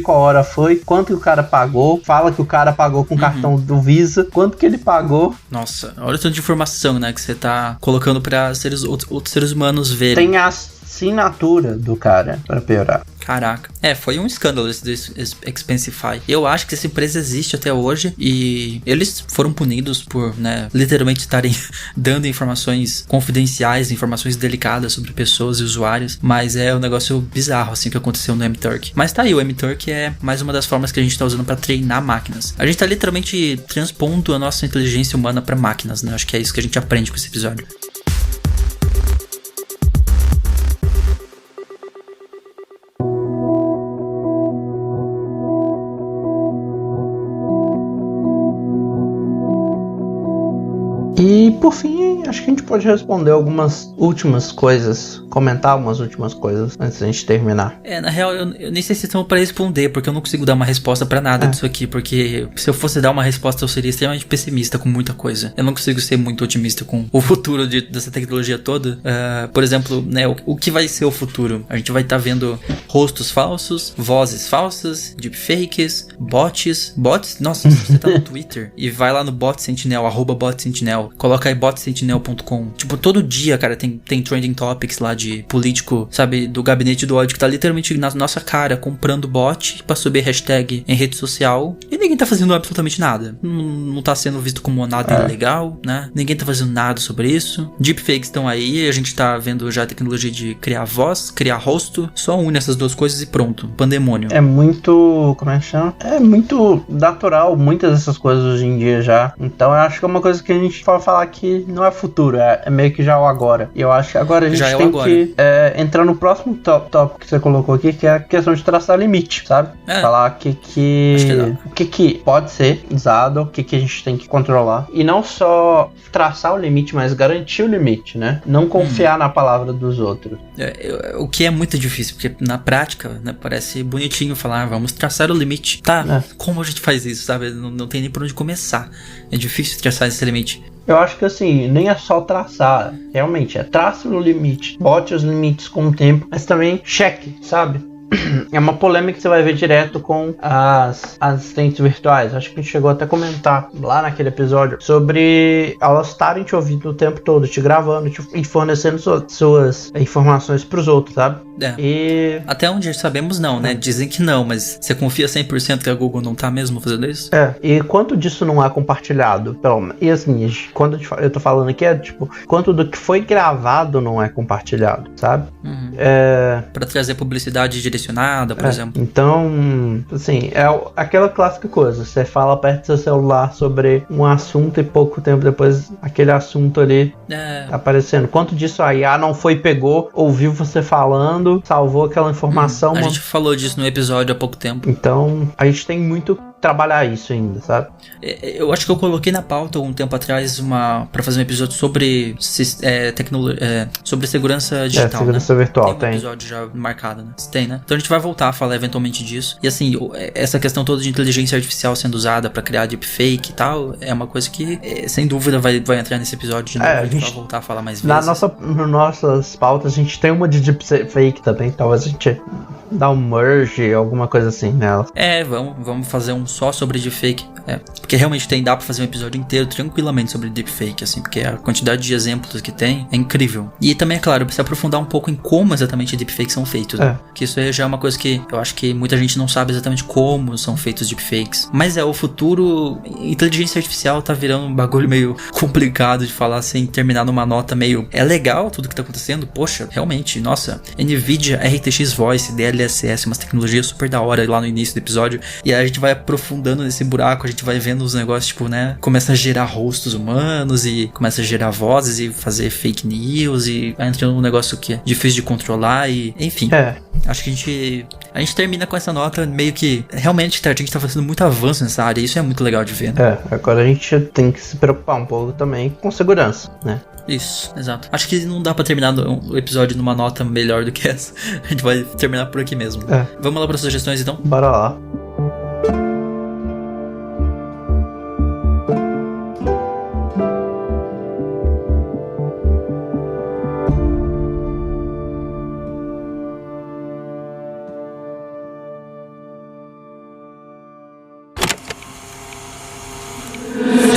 qual hora foi, quanto que o cara pagou, fala que o cara pagou com o cartão do Visa, quanto que ele pagou. Nossa, olha o tanto de informação, né, que você tá colocando pra outros seres humanos verem. Tem a assinatura do cara, pra piorar. Caraca. Foi um escândalo esse Expensify. Eu acho que essa empresa existe até hoje e eles foram punidos por, né, literalmente estarem dando informações confidenciais, informações delicadas sobre pessoas e usuários, mas é um negócio bizarro, assim, que aconteceu no M-Turk. Mas tá aí, o M-Turk é mais uma das formas que a gente tá usando pra treinar máquinas. A gente tá literalmente transpondo a nossa inteligência humana pra máquinas, né? Acho que é isso que a gente aprende com esse episódio. E por fim, acho que a gente pode responder algumas últimas coisas, comentar algumas últimas coisas antes da gente terminar. Na real, eu nem sei se estão pra responder, porque eu não consigo dar uma resposta pra nada disso aqui, porque se eu fosse dar uma resposta eu seria extremamente pessimista com muita coisa. Eu não consigo ser muito otimista com o futuro dessa tecnologia toda. Por exemplo, né, o que vai ser o futuro? A gente vai estar vendo rostos falsos, vozes falsas, deepfakes, bots. Nossa, se você tá no Twitter e vai lá no Bot Sentinel, @BotSentinel, coloca aí botsentinel.com. Tipo, todo dia, cara, tem trending topics lá de político, sabe, do gabinete do ódio, que tá literalmente na nossa cara, comprando bot pra subir hashtag em rede social, e ninguém tá fazendo absolutamente nada. Não tá sendo visto como nada ilegal, né? Ninguém tá fazendo nada sobre isso. Deepfakes estão aí, a gente tá vendo já a tecnologia de criar voz, criar rosto, só une essas duas coisas e pronto, pandemônio. É muito, como é que chama? É muito natural, muitas dessas coisas hoje em dia já. Então eu acho que é uma coisa que a gente pode falar que não é futuro, é meio que já o agora. E eu acho que agora a gente tem que entrar no próximo tópico que você colocou aqui, que é a questão de traçar limite, sabe? Falar o que pode ser usado, o que a gente tem que controlar. E não só traçar o limite, mas garantir o limite, né? Não confiar na palavra dos outros. O que é muito difícil, porque na prática, né, parece bonitinho falar, vamos traçar o limite. Tá, como a gente faz isso, sabe? Não tem nem por onde começar. É difícil traçar esse limite. Eu acho que assim, nem é só traçar, realmente, trace o limite, bote os limites com o tempo, mas também cheque, sabe? É uma polêmica que você vai ver direto com as assistentes virtuais. Acho que a gente chegou até a comentar lá naquele episódio sobre elas estarem te ouvindo o tempo todo, te gravando e fornecendo suas informações pros outros, sabe? E... até onde sabemos não, né? Dizem que não, mas você confia 100% que a Google não tá mesmo fazendo isso? E quanto disso não é compartilhado? E assim, quando eu tô falando aqui tipo, quanto do que foi gravado não é compartilhado, sabe? Pra trazer publicidade direcionada direcionada, por exemplo. Então, assim, é aquela clássica coisa. Você fala perto do seu celular sobre um assunto e pouco tempo depois aquele assunto ali tá aparecendo. Quanto disso a IA não foi, pegou, ouviu você falando, salvou aquela informação. A gente falou disso no episódio há pouco tempo. Então, a gente tem muito trabalhar isso ainda, sabe? Eu acho que eu coloquei na pauta um tempo atrás pra fazer um episódio sobre sobre segurança digital, segurança virtual, tem um episódio já marcado, né? Tem, né? Então a gente vai voltar a falar eventualmente disso. E assim, essa questão toda de inteligência artificial sendo usada pra criar deepfake e tal, é uma coisa que, sem dúvida, vai entrar nesse episódio de novo. A gente vai voltar a falar mais vezes. Nas nossas pautas, a gente tem uma de deepfake também, talvez a gente dá um merge, alguma coisa assim nela. Vamos fazer um só sobre deepfake. Porque realmente dá pra fazer um episódio inteiro tranquilamente sobre deepfake, assim, porque a quantidade de exemplos que tem é incrível. E também, é claro, se aprofundar um pouco em como exatamente deepfakes são feitos, né? Que isso aí já é uma coisa que eu acho que muita gente não sabe exatamente como são feitos deepfakes. Mas o futuro, inteligência artificial tá virando um bagulho meio complicado de falar sem terminar numa nota meio... É legal tudo que tá acontecendo, poxa, realmente, nossa, NVIDIA, RTX Voice, DLSS, umas tecnologias super da hora lá no início do episódio, e aí a gente vai aprofundando nesse buraco, a gente vai vendo os negócios, tipo, né, começa a gerar rostos humanos e começa a gerar vozes e fazer fake news e vai entrando num negócio que é difícil de controlar e, enfim. Acho que a gente termina com essa nota meio que, realmente, a gente tá fazendo muito avanço nessa área, e isso é muito legal de ver, né? Agora a gente tem que se preocupar um pouco também com segurança, né? Isso, exato. Acho que não dá pra terminar o episódio numa nota melhor do que essa. A gente vai terminar por aqui mesmo. Vamos lá para sugestões, então? Bora lá.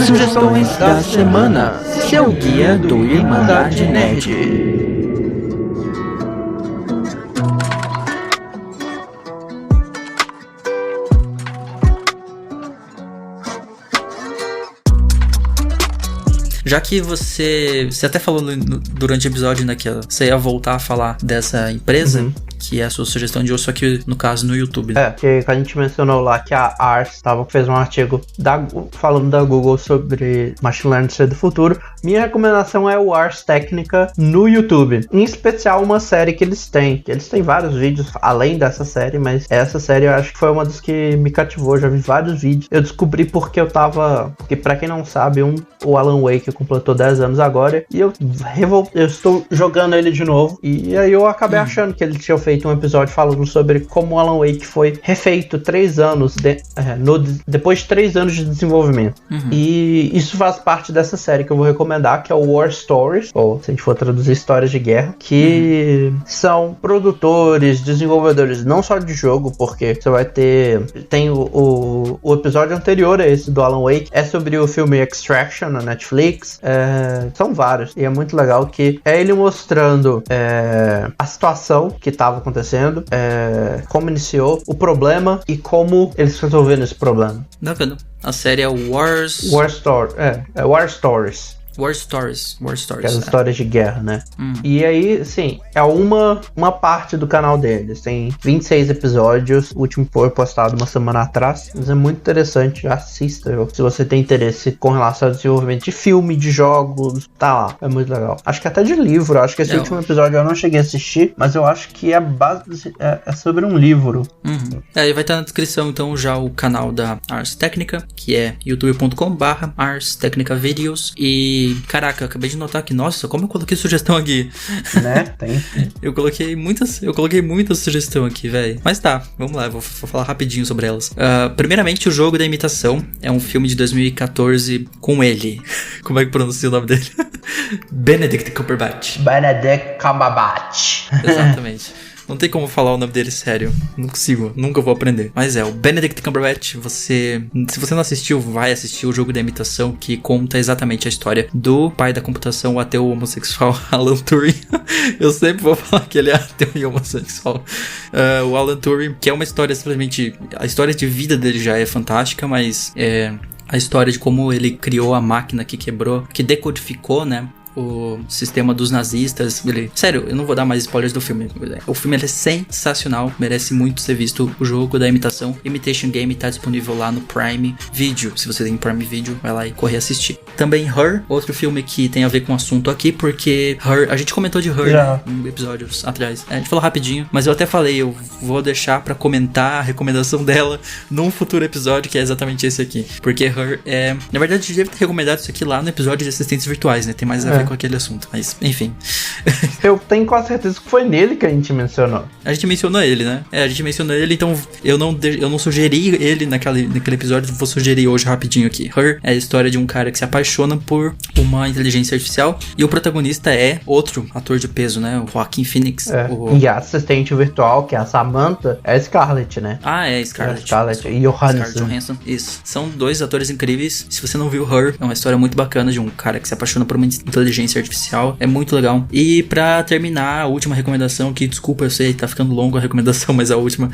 Sugestões da semana. Seu guia do Irmandade Nerd. Já que você até falou durante o episódio, né, que você ia voltar a falar dessa empresa, que é a sua sugestão de hoje, só que no caso no YouTube. Que a gente mencionou lá que a Ars fez um artigo falando da Google sobre Machine Learning ser do futuro. Minha recomendação é o Ars Technica no YouTube. Em especial uma série que eles têm. Eles têm vários vídeos além dessa série, mas essa série eu acho que foi uma das que me cativou. Já vi vários vídeos. Eu descobri porque pra quem não sabe, o Alan Wake completou 10 anos agora, e eu estou jogando ele de novo, e aí eu acabei achando que ele tinha feito um episódio falando sobre como o Alan Wake foi refeito 3 anos depois de 3 anos de desenvolvimento. E isso faz parte dessa série que eu vou recomendar, que é o War Stories, ou se a gente for traduzir, histórias de guerra, que são produtores, desenvolvedores não só de jogo, porque você vai tem o episódio anterior a esse do Alan Wake, é sobre o filme Extraction na Netflix. São vários, e é muito legal que é ele mostrando a situação que estava acontecendo, como iniciou o problema e como eles resolveram esse problema. A série é War Stories. War Stories. Que é as histórias de guerra, né? E aí, sim, é uma parte do canal deles. Tem 26 episódios. O último foi postado uma semana atrás. Mas é muito interessante. Assista, se você tem interesse com relação ao desenvolvimento de filme, de jogos. Tá lá. É muito legal. Acho que até de livro. Acho que esse último episódio eu não cheguei a assistir. Mas eu acho que é sobre um livro. E vai estar na descrição, então, já o canal da Ars Technica, que é youtube.com/Ars Technica Videos. E caraca, eu acabei de notar que, nossa, como eu coloquei sugestão aqui. Né? Tem. Eu coloquei muita sugestão aqui, velho. Mas tá, vamos lá, vou falar rapidinho sobre elas. Primeiramente, O Jogo da Imitação. É um filme de 2014 com ele. Como é que pronuncia o nome dele? Benedict Cumberbatch. Exatamente. Não tem como falar o nome dele sério. Não consigo, nunca vou aprender. Mas o Benedict Cumberbatch, se você não assistiu, vai assistir O Jogo da Imitação, que conta exatamente a história do pai da computação, o ateu homossexual Alan Turing. Eu sempre vou falar que ele é ateu e homossexual. O Alan Turing, que é uma história simplesmente... A história de vida dele já é fantástica, mas a história de como ele criou a máquina que quebrou, que decodificou, né, o sistema dos nazistas. Sério, eu não vou dar mais spoilers do filme. O filme ele é sensacional, merece muito ser visto. O jogo da imitação, Imitation Game, tá disponível lá no Prime Video. Se você tem Prime Video, vai lá e corre assistir. Também Her, outro filme que tem a ver com o assunto aqui, porque Her, a gente comentou de Her em episódios atrás. A gente falou rapidinho, mas eu até falei, eu vou deixar pra comentar a recomendação dela num futuro episódio, que é exatamente esse aqui. Porque Her é... Na verdade, eu devia ter recomendado isso aqui lá no episódio de assistentes virtuais, né? Tem mais a ver com aquele assunto, mas enfim. Eu tenho quase certeza que foi nele que a gente mencionou. A gente mencionou ele, né? A gente mencionou ele, então eu não sugeri ele naquele episódio, vou sugerir hoje rapidinho aqui. Her é a história de um cara que se apaixona por uma inteligência artificial e o protagonista é outro ator de peso, né? O Joaquin Phoenix. E a assistente virtual, que é a Samantha, é a Scarlett, né? Ah, é Scarlett. Scarlett e Johansson. Isso. São dois atores incríveis. Se você não viu Her, é uma história muito bacana de um cara que se apaixona por uma inteligência artificial. É muito legal. E pra terminar, a última recomendação, que desculpa, eu sei, tá ficando longo a recomendação, mas a última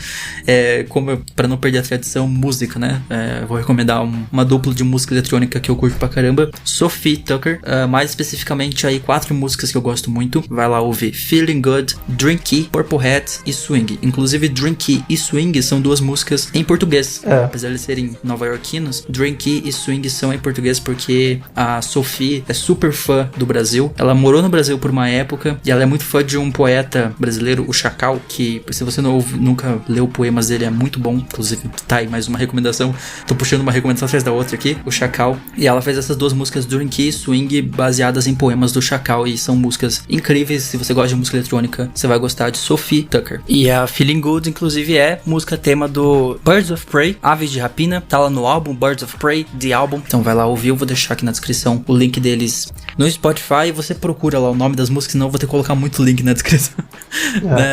é, pra não perder a tradição, música, né? Vou recomendar uma dupla de música eletrônica que eu curto pra caramba, Sophie Tucker, mais especificamente aí 4 músicas que eu gosto muito. Vai lá ouvir Feeling Good, Drinky, Purple Hat e Swing. Inclusive Drinky e Swing são 2 músicas em português. Apesar de serem nova-iorquinos, Drinky e Swing são em português porque a Sophie é super fã do Brasil. Ela morou no Brasil por uma época e ela é muito fã de um poeta brasileiro, o Chacal, que se você nunca leu poemas dele, é muito bom. Inclusive, tá aí mais uma recomendação. Tô puxando uma recomendação atrás da outra aqui, o Chacal. E ela fez essas 2 músicas, Drinky e Swing, baseadas em poemas do Chacal, e são músicas incríveis. Se você gosta de música eletrônica, você vai gostar de Sophie Tucker. E a Feeling Good, inclusive, é música tema do Birds of Prey, Aves de Rapina, tá lá no álbum Birds of Prey, The Album. Então vai lá ouvir, eu vou deixar aqui na descrição o link deles no Spotify, você procura lá o nome das músicas, senão eu vou ter que colocar muito link na descrição.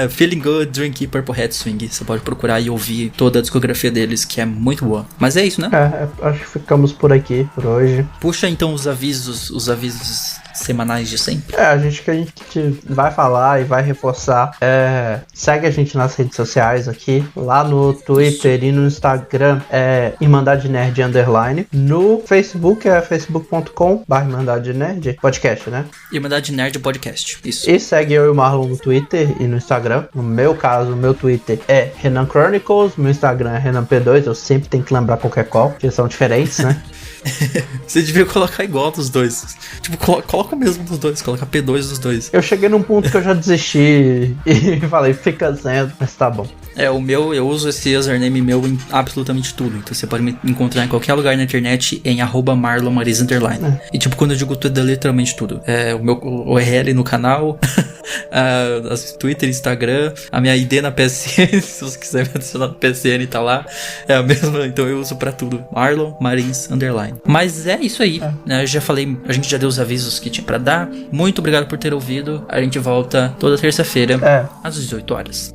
Feeling Good, Drinky, Purple Hat, Swing. Você pode procurar e ouvir toda a discografia deles, que é muito boa. Mas é isso, né? Acho que ficamos por aqui, por hoje. Puxa então os avisos semanais de sempre. A gente vai falar e vai reforçar. Segue a gente nas redes sociais aqui, lá no Twitter e no Instagram Irmandade Nerd _. No Facebook é facebook.com/Irmandade Nerd Podcast, né? Irmandade Nerd Podcast, isso. E segue eu e o Marlon no Twitter e no Instagram. No meu caso, o meu Twitter é Renan Chronicles, meu Instagram é Renan P2. Eu sempre tenho que lembrar qualquer qual, porque são diferentes, né? Você devia colocar igual dos dois. Tipo, coloca o mesmo dos dois, coloca P2 dos dois. Eu cheguei num ponto que eu já desisti e falei, fica sendo, mas tá bom. O meu, eu uso esse username meu em absolutamente tudo. Então você pode me encontrar em qualquer lugar na internet em @marlonmariz_. E tipo, quando eu digo tudo, é literalmente tudo. O meu URL no canal, Twitter, Instagram, a minha ID na PSN, se você quiser me adicionar no PSN, tá lá. É a mesma, então eu uso pra tudo. Marlon Marins _. Mas é isso aí. Eu já falei, a gente já deu os avisos que tinha pra dar. Muito obrigado por ter ouvido. A gente volta toda terça-feira, às 18 horas.